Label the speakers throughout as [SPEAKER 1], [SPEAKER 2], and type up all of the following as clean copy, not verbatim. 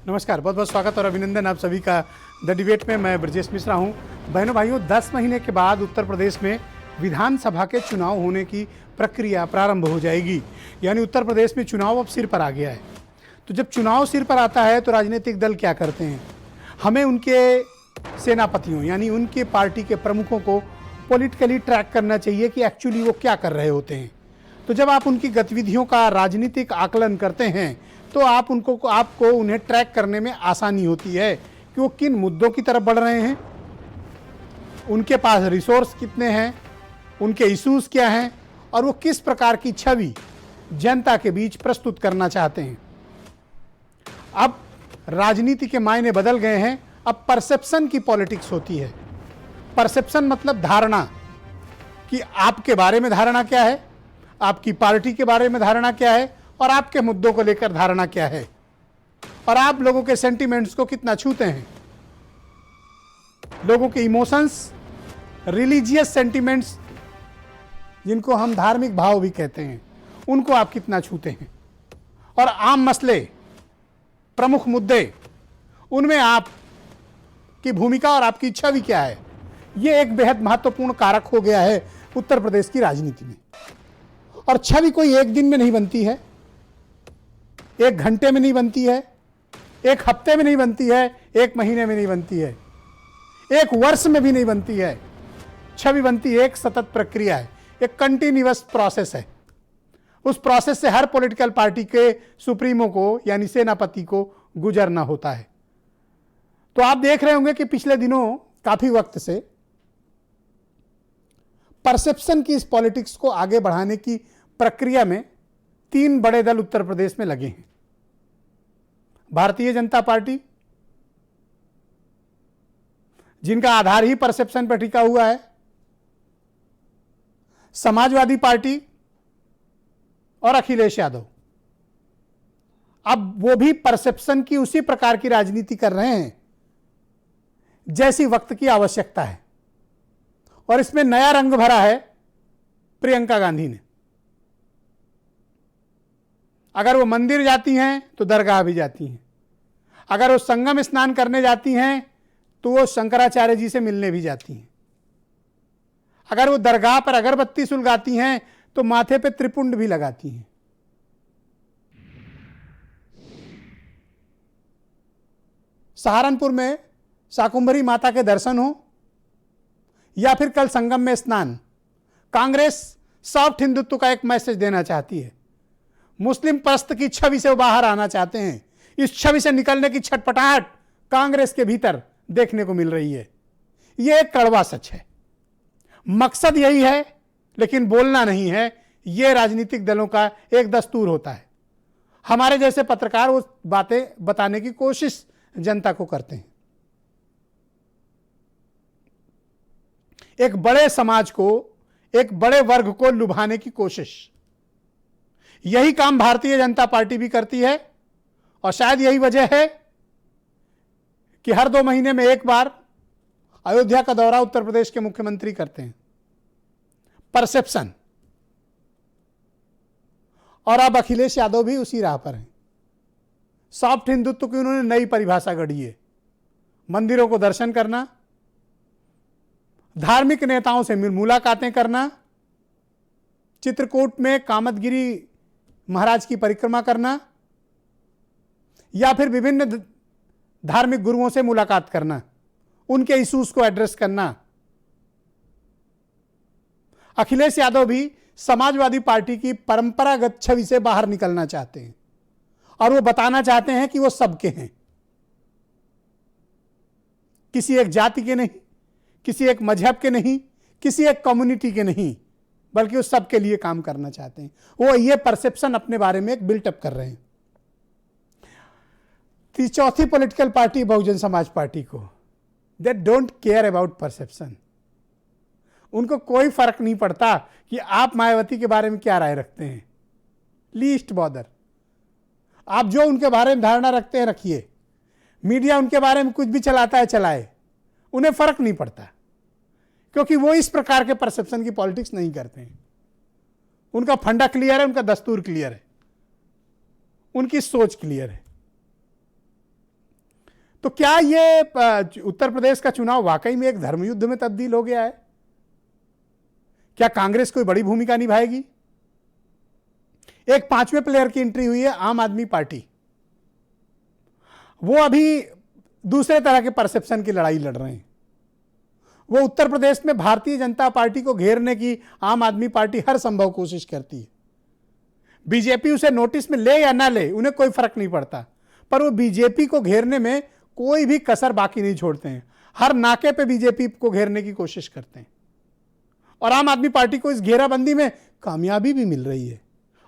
[SPEAKER 1] नमस्कार, बहुत बहुत स्वागत और अभिनंदन आप सभी का द डिबेट में। मैं ब्रजेश मिश्रा हूं। बहनों भाइयों, 10 महीने के बाद उत्तर प्रदेश में विधानसभा के चुनाव होने की प्रक्रिया प्रारंभ हो जाएगी। यानी उत्तर प्रदेश में चुनाव अब सिर पर आ गया है। तो जब चुनाव सिर पर आता है तो राजनीतिक दल क्या करते हैं? हमें उनके सेनापतियों यानी उनके पार्टी के प्रमुखों को पॉलिटिकली ट्रैक करना चाहिए कि एक्चुअली वो क्या कर रहे होते हैं। तो जब आप उनकी गतिविधियों का राजनीतिक आकलन करते हैं तो आपको उन्हें ट्रैक करने में आसानी होती है कि वो किन मुद्दों की तरफ बढ़ रहे हैं, उनके पास रिसोर्स कितने हैं, उनके इश्यूज क्या हैं और वो किस प्रकार की छवि जनता के बीच प्रस्तुत करना चाहते हैं। अब राजनीति के मायने बदल गए हैं। अब परसेप्शन की पॉलिटिक्स होती है। परसेप्शन मतलब धारणा, कि आपके बारे में धारणा क्या है, आपकी पार्टी के बारे में धारणा क्या है और आपके मुद्दों को लेकर धारणा क्या है और आप लोगों के सेंटिमेंट्स को कितना छूते हैं। लोगों के इमोशंस, रिलीजियस सेंटिमेंट्स, जिनको हम धार्मिक भाव भी कहते हैं, उनको आप कितना छूते हैं। और आम मसले, प्रमुख मुद्दे, उनमें आप की भूमिका और आपकी छवि क्या है, यह एक बेहद महत्वपूर्ण कारक हो गया है उत्तर प्रदेश की राजनीति में। और छवि कोई एक दिन में नहीं बनती है, एक घंटे में नहीं बनती है, एक हफ्ते में नहीं बनती है, एक महीने में नहीं बनती है, एक वर्ष में भी नहीं बनती है। छवि बनती है एक सतत प्रक्रिया है, एक कंटिन्यूअस प्रोसेस है। उस प्रोसेस से हर पॉलिटिकल पार्टी के सुप्रीमो को यानी सेनापति को गुजरना होता है। तो आप देख रहे होंगे कि पिछले दिनों काफी वक्त से परसेप्शन की इस पॉलिटिक्स को आगे बढ़ाने की प्रक्रिया में 3 बड़े दल उत्तर प्रदेश में लगे हैं। भारतीय जनता पार्टी, जिनका आधार ही परसेप्शन पर टिका हुआ है, समाजवादी पार्टी और अखिलेश यादव। अब वो भी परसेप्शन की उसी प्रकार की राजनीति कर रहे हैं जैसी वक्त की आवश्यकता है। और इसमें नया रंग भरा है प्रियंका गांधी ने। अगर वो मंदिर जाती हैं तो दरगाह भी जाती हैं, अगर वो संगम स्नान करने जाती हैं तो वो शंकराचार्य जी से मिलने भी जाती हैं, अगर वो दरगाह पर अगरबत्ती सुलगाती हैं तो माथे पे त्रिपुंड भी लगाती हैं। सहारनपुर में शाकुंभरी माता के दर्शन हो या फिर कल संगम में स्नान, कांग्रेस सॉफ्ट हिंदुत्व का एक मैसेज देना चाहती है। मुस्लिम परस्त की छवि से वो बाहर आना चाहते हैं। इस छवि से निकलने की छटपटाहट कांग्रेस के भीतर देखने को मिल रही है। यह एक कड़वा सच है। मकसद यही है लेकिन बोलना नहीं है। यह राजनीतिक दलों का एक दस्तूर होता है। हमारे जैसे पत्रकार वो बातें बताने की कोशिश जनता को करते हैं। एक बड़े समाज को, एक बड़े वर्ग को लुभाने की कोशिश, यही काम भारतीय जनता पार्टी भी करती है। और शायद यही वजह है कि हर 2 महीने में एक बार अयोध्या का दौरा उत्तर प्रदेश के मुख्यमंत्री करते हैं। परसेप्शन। और अब अखिलेश यादव भी उसी राह पर हैं। सॉफ्ट हिंदुत्व की उन्होंने नई परिभाषा गढ़ी है। मंदिरों को दर्शन करना, धार्मिक नेताओं से मुलाकातें करना, चित्रकूट में कामदगिरी महाराज की परिक्रमा करना या फिर विभिन्न धार्मिक गुरुओं से मुलाकात करना, उनके इश्यूज को एड्रेस करना। अखिलेश यादव भी समाजवादी पार्टी की परंपरागत छवि से बाहर निकलना चाहते हैं और वो बताना चाहते हैं कि वो सबके हैं, किसी एक जाति के नहीं, किसी एक मजहब के नहीं, किसी एक कम्युनिटी के नहीं, बल्कि वो सबके लिए काम करना चाहते हैं। वो ये परसेप्शन अपने बारे में एक बिल्टअप कर रहे हैं। चौथी political party Bahujan Samaj party को, they don't care about perception. उनको कोई फर्क नहीं पड़ता कि आप मायावती के बारे में क्या राय रखते हैं। Least bother. आप जो उनके बारे में धारणा रखते हैं रखिए, मीडिया उनके बारे में कुछ भी चलाता है चलाए, उन्हें फर्क नहीं पड़ता, क्योंकि वो इस प्रकार के परसेप्शन की पॉलिटिक्स नहीं करते हैं। उनका फंडा क्लियर है, उनका दस्तूर क्लियर है, उनकी सोच क्लियर है। तो क्या ये उत्तर प्रदेश का चुनाव वाकई में एक धर्मयुद्ध में तब्दील हो गया है? क्या कांग्रेस कोई बड़ी भूमिका निभाएगी? एक पांचवें प्लेयर की एंट्री हुई है, आम आदमी पार्टी। वो अभी दूसरे तरह के परसेप्शन की लड़ाई लड़ रहे हैं। वो उत्तर प्रदेश में भारतीय जनता पार्टी को घेरने की आम आदमी पार्टी हर संभव कोशिश करती है। बीजेपी उसे नोटिस में ले या ना ले, उन्हें कोई फर्क नहीं पड़ता, पर वो बीजेपी को घेरने में कोई भी कसर बाकी नहीं छोड़ते हैं। हर नाके पे बीजेपी को घेरने की कोशिश करते हैं और आम आदमी पार्टी को इस घेराबंदी में कामयाबी भी मिल रही है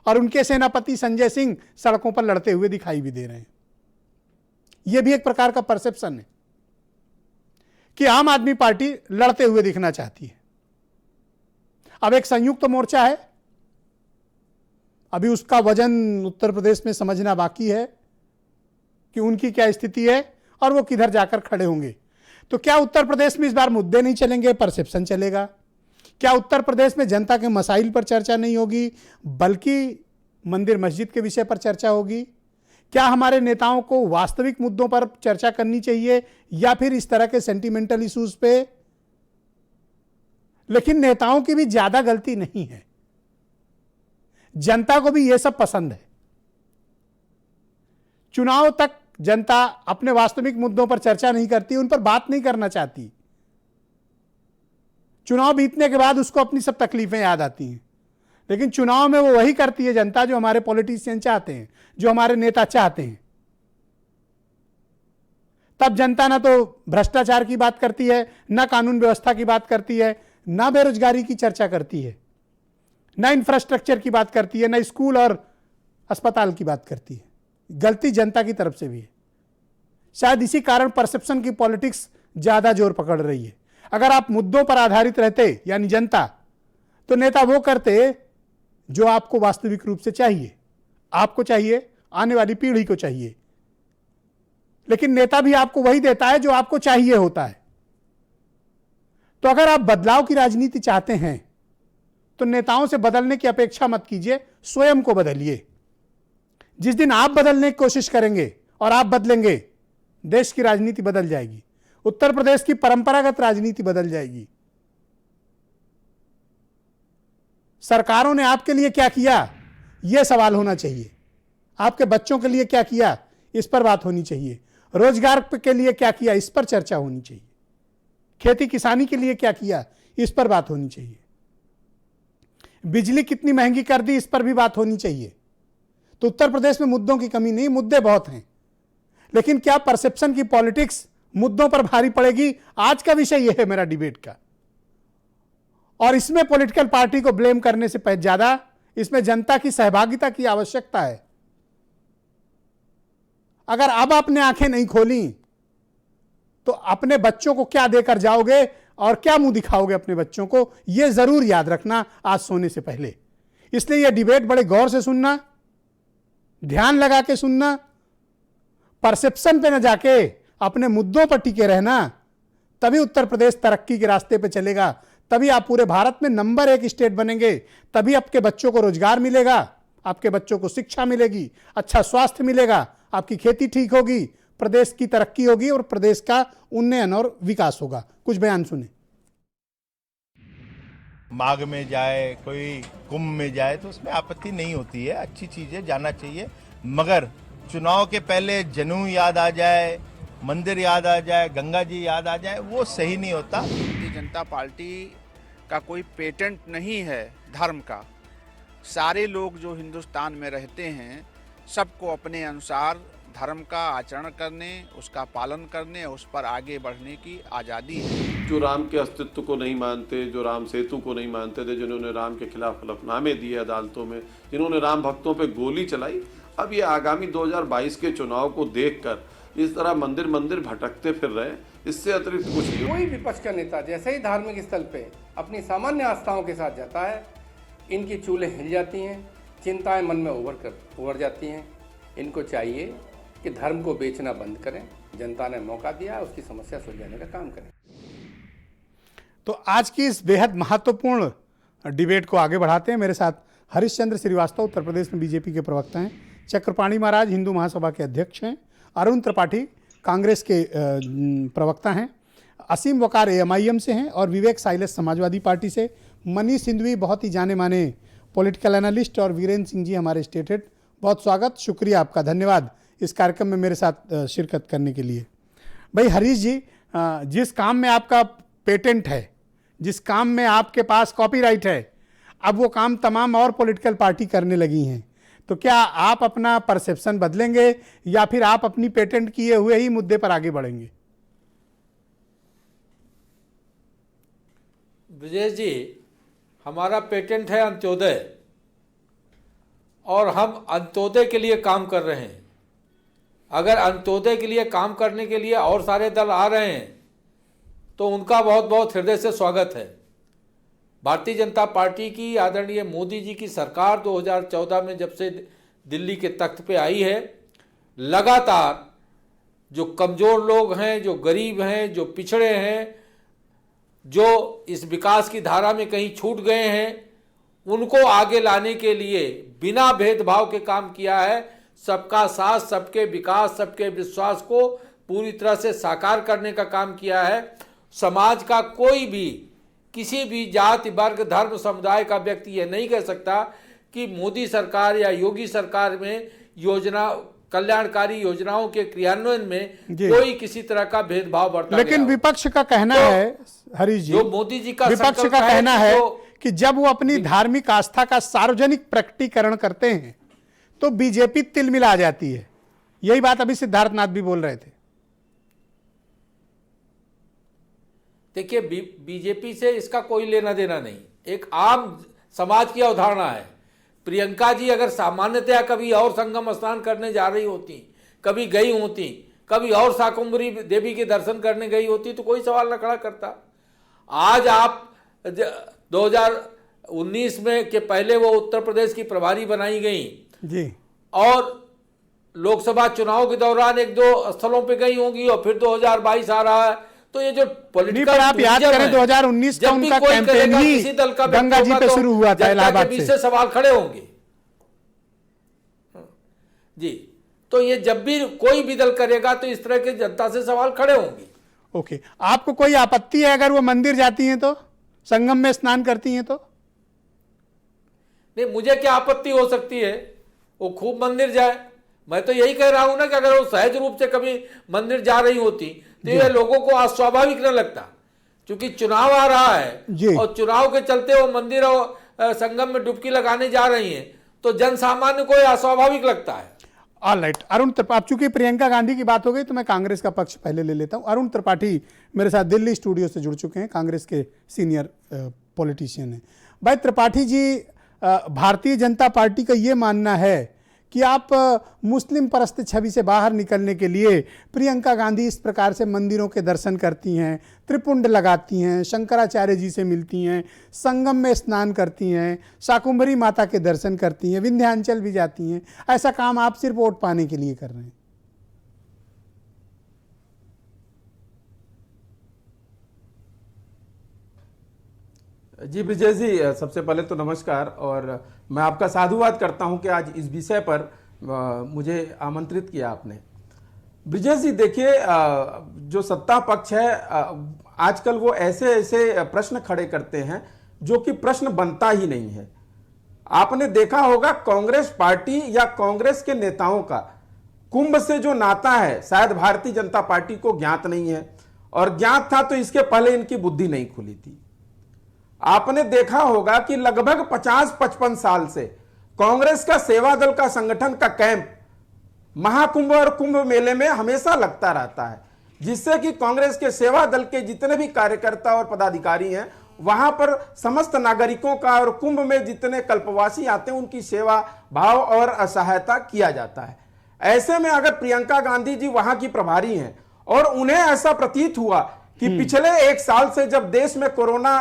[SPEAKER 1] और उनके सेनापति संजय सिंह सड़कों पर लड़ते हुए दिखाई भी दे रहे हैं। यह भी एक प्रकार का परसेप्शन है कि आम आदमी पार्टी लड़ते हुए दिखना चाहती है। अब एक संयुक्त मोर्चा है, अभी उसका वजन उत्तर प्रदेश में समझना बाकी है कि उनकी क्या स्थिति है और वो किधर जाकर खड़े होंगे। तो क्या उत्तर प्रदेश में इस बार मुद्दे नहीं चलेंगे, परसेप्शन चलेगा? क्या उत्तर प्रदेश में जनता के मसाइल पर चर्चा नहीं होगी, बल्कि मंदिर मस्जिद के विषय पर चर्चा होगी? क्या हमारे नेताओं को वास्तविक मुद्दों पर चर्चा करनी चाहिए या फिर इस तरह के सेंटिमेंटल इश्यूज पे? लेकिन नेताओं की भी ज्यादा गलती नहीं है, जनता को भी यह सब पसंद है। चुनाव तक जनता अपने वास्तविक मुद्दों पर चर्चा नहीं करती, उन पर बात नहीं करना चाहती। चुनाव बीतने के बाद उसको अपनी सब तकलीफें याद आती हैं, लेकिन चुनाव में वो वही करती है जनता जो हमारे पॉलिटिशियन चाहते हैं, जो हमारे नेता चाहते हैं। तब जनता ना तो भ्रष्टाचार की बात करती है, ना कानून व्यवस्था की बात करती है, ना बेरोजगारी की चर्चा करती है, ना इंफ्रास्ट्रक्चर की बात करती है, ना स्कूल और अस्पताल की बात करती है। गलती जनता की तरफ से भी है। शायद इसी कारण परसेप्शन की पॉलिटिक्स ज्यादा जोर पकड़ रही है। अगर आप मुद्दों पर आधारित रहते यानी जनता, तो नेता वो करते जो आपको वास्तविक रूप से चाहिए, आपको चाहिए, आने वाली पीढ़ी को चाहिए। लेकिन नेता भी आपको वही देता है जो आपको चाहिए होता है। तो अगर आप बदलाव की राजनीति चाहते हैं तो नेताओं से बदलने की अपेक्षा मत कीजिए, स्वयं को बदलिए। जिस दिन आप बदलने की कोशिश करेंगे और आप बदलेंगे, देश की राजनीति बदल जाएगी, उत्तर प्रदेश की परंपरागत राजनीति बदल जाएगी। सरकारों ने आपके लिए क्या किया, यह सवाल होना चाहिए। आपके बच्चों के लिए क्या किया, इस पर बात होनी चाहिए। रोजगार के लिए क्या किया, इस पर चर्चा होनी चाहिए। खेती किसानी के लिए क्या किया, इस पर बात होनी चाहिए। बिजली कितनी महंगी कर दी, इस पर भी बात होनी चाहिए। तो उत्तर प्रदेश में मुद्दों की कमी नहीं, मुद्दे बहुत हैं, लेकिन क्या परसेप्शन की पॉलिटिक्स मुद्दों पर भारी पड़ेगी? आज का विषय यह है मेरा डिबेट का। और इसमें पॉलिटिकल पार्टी को ब्लेम करने से ज्यादा इसमें जनता की सहभागिता की आवश्यकता है। अगर अब आपने आंखें नहीं खोली तो अपने बच्चों को क्या देकर जाओगे और क्या मुंह दिखाओगे अपने बच्चों को, यह जरूर याद रखना आज सोने से पहले। इसलिए यह डिबेट बड़े गौर से सुनना, ध्यान लगा के सुनना, परसेप्शन पे न जाके अपने मुद्दों पर टिके रहना। तभी उत्तर प्रदेश तरक्की के रास्ते पे चलेगा, तभी आप पूरे भारत में नंबर 1 स्टेट बनेंगे, तभी आपके बच्चों को रोजगार मिलेगा, आपके बच्चों को शिक्षा मिलेगी, अच्छा स्वास्थ्य मिलेगा, आपकी खेती ठीक होगी, प्रदेश की तरक्की होगी और प्रदेश का उन्नयन और विकास होगा। कुछ बयान सुने।
[SPEAKER 2] माघ में जाए, कोई कुंभ में जाए तो उसमें आपत्ति नहीं होती है, अच्छी चीज है, जाना चाहिए। मगर चुनाव के पहले जनेऊ याद आ जाए, मंदिर याद आ जाए, गंगा जी याद आ जाए, वो सही नहीं होता।
[SPEAKER 3] भारतीय जनता पार्टी का कोई पेटेंट नहीं है धर्म का। सारे लोग जो हिंदुस्तान में रहते हैं, सबको अपने अनुसार धर्म का आचरण करने, उसका पालन करने, उस पर आगे बढ़ने की आज़ादी है।
[SPEAKER 4] जो राम के अस्तित्व को नहीं मानते, जो राम सेतु को नहीं मानते थे, जिन्होंने राम के खिलाफ हलफनामे दिए अदालतों में, जिन्होंने राम भक्तों पे गोली चलाई, अब ये आगामी 2022 के चुनाव को देखकर इस तरह मंदिर मंदिर भटकते फिर रहे, इससे अतिरिक्त कुछ नहीं।
[SPEAKER 5] कोई विपक्ष का नेता जैसे ही धार्मिक स्थल पे अपनी सामान्य आस्थाओं के साथ जाता है, इनकी चूल्हें हिल जाती हैं, चिंताएं मन में उभर जाती हैं। इनको चाहिए कि धर्म को बेचना बंद करें। जनता ने मौका दिया, उसकी समस्या सुलझाने का काम करें।
[SPEAKER 1] तो आज की इस बेहद महत्वपूर्ण डिबेट को आगे बढ़ाते हैं। मेरे साथ हरिश्चंद्र श्रीवास्तव उत्तर प्रदेश में बीजेपी के प्रवक्ता हैं, चक्रपाणी महाराज हिंदू महासभा के अध्यक्ष हैं, अरुण त्रिपाठी कांग्रेस के प्रवक्ता हैं, असीम वकार एएमआईएम से हैं और विवेक साइलेस समाजवादी पार्टी से, मनीष सिंधवी बहुत ही जाने माने पॉलिटिकल एनालिस्ट और वीरेंद्र सिंह जी हमारे स्टेट हेड। बहुत स्वागत, शुक्रिया आपका, धन्यवाद इस कार्यक्रम में मेरे साथ शिरकत करने के लिए। भाई हरीश जी, जिस काम में आपका पेटेंट है, जिस काम में आपके पास कॉपीराइट है, अब वो काम तमाम और पॉलिटिकल पार्टी करने लगी हैं, तो क्या आप अपना परसेप्शन बदलेंगे या फिर आप अपनी पेटेंट किए हुए ही मुद्दे पर आगे बढ़ेंगे?
[SPEAKER 6] ब्रजेश जी, हमारा पेटेंट है अंत्योदय और हम अंत्योदय के लिए काम कर रहे हैं। अगर अंत्योदय के लिए काम करने के लिए और सारे दल आ रहे हैं तो उनका बहुत बहुत हृदय से स्वागत है। भारतीय जनता पार्टी की आदरणीय मोदी जी की सरकार 2014 में जब से दिल्ली के तख्त पे आई है, लगातार जो कमज़ोर लोग हैं, जो गरीब हैं, जो पिछड़े हैं, जो इस विकास की धारा में कहीं छूट गए हैं, उनको आगे लाने के लिए बिना भेदभाव के काम किया है। सबका साथ, सबके विकास, सबके विश्वास को पूरी तरह से साकार करने का काम किया है। समाज का कोई भी, किसी भी जाति, वर्ग, धर्म, समुदाय का व्यक्ति यह नहीं कह सकता कि मोदी सरकार या योगी सरकार में कल्याणकारी योजनाओं के क्रियान्वयन में कोई किसी तरह का भेदभाव बरता गया।
[SPEAKER 1] लेकिन विपक्ष का कहना है, हरीश जी,
[SPEAKER 6] जो मोदी जी का
[SPEAKER 1] विपक्ष का कहना है कि जब वो अपनी धार्मिक आस्था का सार्वजनिक प्रकटीकरण करते हैं तो बीजेपी तिलमिला जाती है। यही बात अभी सिद्धार्थनाथ भी बोल रहे थे।
[SPEAKER 6] देखिए, बीजेपी से इसका कोई लेना देना नहीं, एक आम समाज की अवधारणा है। प्रियंका जी अगर सामान्यतया कभी और संगम स्नान करने जा रही होती, कभी गई होती, कभी और शाकुंभरी देवी के दर्शन करने गई होती तो कोई सवाल न खड़ा करता। आज आप 2019 में के पहले वो उत्तर प्रदेश की प्रभारी बनाई गई
[SPEAKER 1] जी, और
[SPEAKER 6] लोकसभा चुनाव के दौरान एक दो स्थलों पे गई होंगी और फिर 2022 आ रहा है। तो ये जो पॉलिटिकल,
[SPEAKER 1] आप याद करें 2019 का उनका कैंपेन ही
[SPEAKER 6] किसी दल का
[SPEAKER 1] गंगा जी पे शुरू हुआ था, इलाहाबाद
[SPEAKER 6] से सवाल खड़े होंगे जी। तो ये जब भी कोई भी दल करेगा तो इस तरह के जनता से सवाल खड़े होंगे।
[SPEAKER 1] ओके, आपको कोई आपत्ति है अगर वो मंदिर जाती हैं तो, संगम में स्नान करती हैं तो?
[SPEAKER 6] नहीं, मुझे क्या आपत्ति हो सकती है, वो खूब मंदिर जाए। मैं तो यही कह रहा हूं ना कि अगर वो सहज रूप से कभी मंदिर जा रही होती तो ये लोगों को अस्वाभाविक न लगता, क्योंकि चुनाव आ रहा है और चुनाव के चलते वो मंदिर और संगम में डुबकी लगाने जा रही हैं, तो जन सामान्य को अस्वाभाविक लगता है।
[SPEAKER 1] ऑलराइट, अरुण त्रिपाठी, चूंकि प्रियंका गांधी की बात हो गई तो मैं कांग्रेस का पक्ष पहले ले लेता हूं। अरुण त्रिपाठी मेरे साथ दिल्ली स्टूडियो से जुड़ चुके हैं, कांग्रेस के सीनियर पॉलिटिशियन हैं। भाई त्रिपाठी जी, भारतीय जनता पार्टी का ये मानना है कि आप मुस्लिम परस्त छवि से बाहर निकलने के लिए प्रियंका गांधी इस प्रकार से मंदिरों के दर्शन करती हैं, त्रिपुंड लगाती हैं, शंकराचार्य जी से मिलती हैं, संगम में स्नान करती हैं, शाकुंभरी माता के दर्शन करती हैं, विंध्याचल भी जाती हैं, ऐसा काम आप सिर्फ वोट पाने के लिए कर रहे हैं?
[SPEAKER 7] जी ब्रिजेश जी, सबसे पहले तो नमस्कार, और मैं आपका साधुवाद करता हूं कि आज इस विषय पर मुझे आमंत्रित किया आपने। ब्रिजेश जी देखिए, जो सत्ता पक्ष है आजकल वो ऐसे ऐसे प्रश्न खड़े करते हैं जो कि प्रश्न बनता ही नहीं है। आपने देखा होगा कांग्रेस पार्टी या कांग्रेस के नेताओं का कुंभ से जो नाता है शायद भारतीय जनता पार्टी को ज्ञात नहीं है, और ज्ञात था तो इसके पहले इनकी बुद्धि नहीं खुली थी। आपने देखा होगा कि लगभग 50-55 साल से कांग्रेस का सेवा दल का संगठन का कैंप महाकुंभ और कुंभ मेले में हमेशा लगता रहता है, जिससे कि कांग्रेस के सेवा दल के जितने भी कार्यकर्ता और पदाधिकारी हैं वहां पर समस्त नागरिकों का और कुंभ में जितने कल्पवासी आते हैं उनकी सेवा भाव और सहायता किया जाता है। ऐसे में अगर प्रियंका गांधी जी वहां की प्रभारी हैं और उन्हें ऐसा प्रतीत हुआ कि पिछले एक साल से जब देश में कोरोना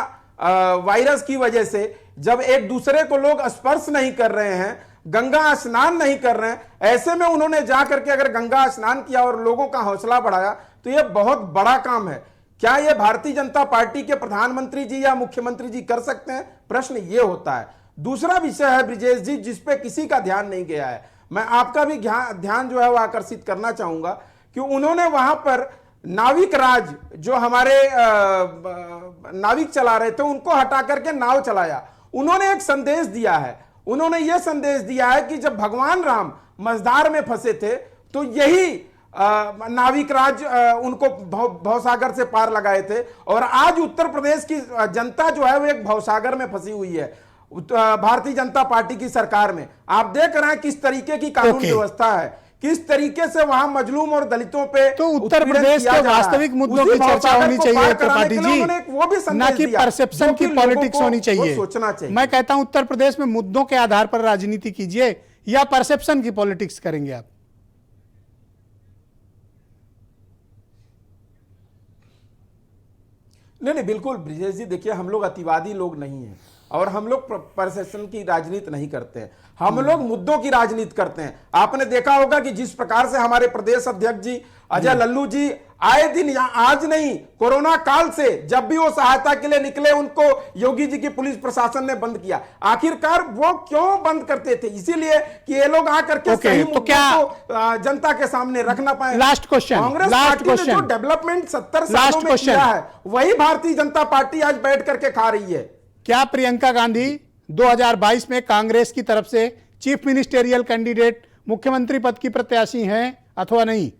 [SPEAKER 7] वायरस की वजह से जब एक दूसरे को लोग स्पर्श नहीं कर रहे हैं, गंगा स्नान नहीं कर रहे हैं, ऐसे में उन्होंने जाकर के अगर गंगा स्नान किया और लोगों का हौसला बढ़ाया तो यह बहुत बड़ा काम है। क्या यह भारतीय जनता पार्टी के प्रधानमंत्री जी या मुख्यमंत्री जी कर सकते हैं? प्रश्न यह होता है। दूसरा विषय है ब्रिजेश जी जिस पे किसी का ध्यान नहीं गया है, मैं आपका भी ध्यान जो है वो आकर्षित करना चाहूंगा कि उन्होंने वहां पर नाविक राज जो हमारे नाविक चला रहे थे उनको हटा करके नाव चलाया। उन्होंने एक संदेश दिया है, उन्होंने यह संदेश दिया है कि जब भगवान राम मझधार में फंसे थे तो यही नाविक राज उनको भवसागर से पार लगाए थे, और आज उत्तर प्रदेश की जनता जो है वो एक भवसागर में फंसी हुई है भारतीय जनता पार्टी की सरकार में। आप देख रहे हैं किस तरीके की कानून व्यवस्था है, किस तरीके से वहां मजलूम और दलितों पे
[SPEAKER 1] तो उत्तर प्रदेश के वास्तविक मुद्दों की चर्चा होनी चाहिए त्रिपाठी जी, ना कि परसेप्शन की पॉलिटिक्स होनी चाहिए।
[SPEAKER 7] सोचना चाहिए।
[SPEAKER 1] मैं कहता हूं उत्तर प्रदेश में मुद्दों के आधार पर राजनीति कीजिए या परसेप्शन की पॉलिटिक्स करेंगे आप?
[SPEAKER 7] नहीं, बिल्कुल ब्रिजेश जी, देखिए हम लोग अतिवादी लोग नहीं हैं और हम लोग परसेप्शन की राजनीति नहीं करते हैं, हम लोग मुद्दों की राजनीति करते हैं। आपने देखा होगा कि जिस प्रकार से हमारे प्रदेश अध्यक्ष जी अजय लल्लू जी आए दिन, यहाँ आज नहीं कोरोना काल से जब भी वो सहायता के लिए निकले उनको योगी जी की पुलिस प्रशासन ने बंद किया। आखिरकार वो क्यों बंद करते थे? इसीलिए कि ये लोग आकर के सही
[SPEAKER 1] तो क्या
[SPEAKER 7] जनता के सामने रख ना पाए।
[SPEAKER 1] लास्ट क्वेश्चन,
[SPEAKER 7] कांग्रेस पार्टी ने जो डेवलपमेंट 70 सालों में किया है वही भारतीय जनता पार्टी आज बैठ करके खा रही है।
[SPEAKER 1] क्या प्रियंका गांधी 2022 में कांग्रेस की तरफ से चीफ मिनिस्टेरियल कैंडिडेट मुख्यमंत्री पद की प्रत्याशी हैं अथवा नहीं?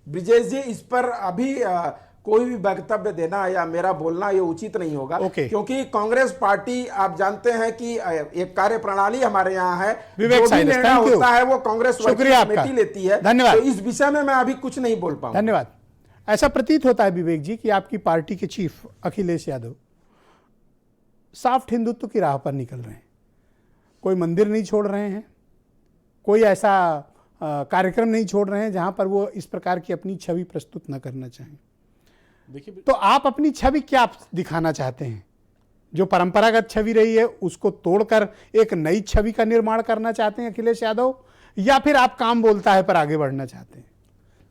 [SPEAKER 7] ब्रिजेश जी, इस पर अभी कोई भी वक्तव्य देना या मेरा बोलना ये उचित नहीं होगा। क्योंकि कांग्रेस पार्टी आप जानते हैं कि एक कार्य प्रणाली हमारे यहाँ है, जो भी निर्णय होता है वो कांग्रेस कमेटी लेती है।
[SPEAKER 1] धन्यवाद।
[SPEAKER 7] तो इस विषय में मैं अभी कुछ नहीं बोल पाऊंगा।
[SPEAKER 1] धन्यवाद। ऐसा प्रतीत होता है विवेक जी कि आपकी पार्टी के चीफ अखिलेश यादव सॉफ्ट हिंदुत्व की राह पर निकल रहे हैं, कोई मंदिर नहीं छोड़ रहे हैं, कोई ऐसा कार्यक्रम नहीं छोड़ रहे हैं जहां पर वो इस प्रकार की अपनी छवि प्रस्तुत न करना चाहें। देखिए, तो आप अपनी छवि क्या दिखाना चाहते हैं? जो परंपरागत छवि रही है उसको तोड़कर एक नई छवि का निर्माण करना चाहते हैं अखिलेश यादव, या फिर आप काम बोलता है पर आगे बढ़ना चाहते हैं?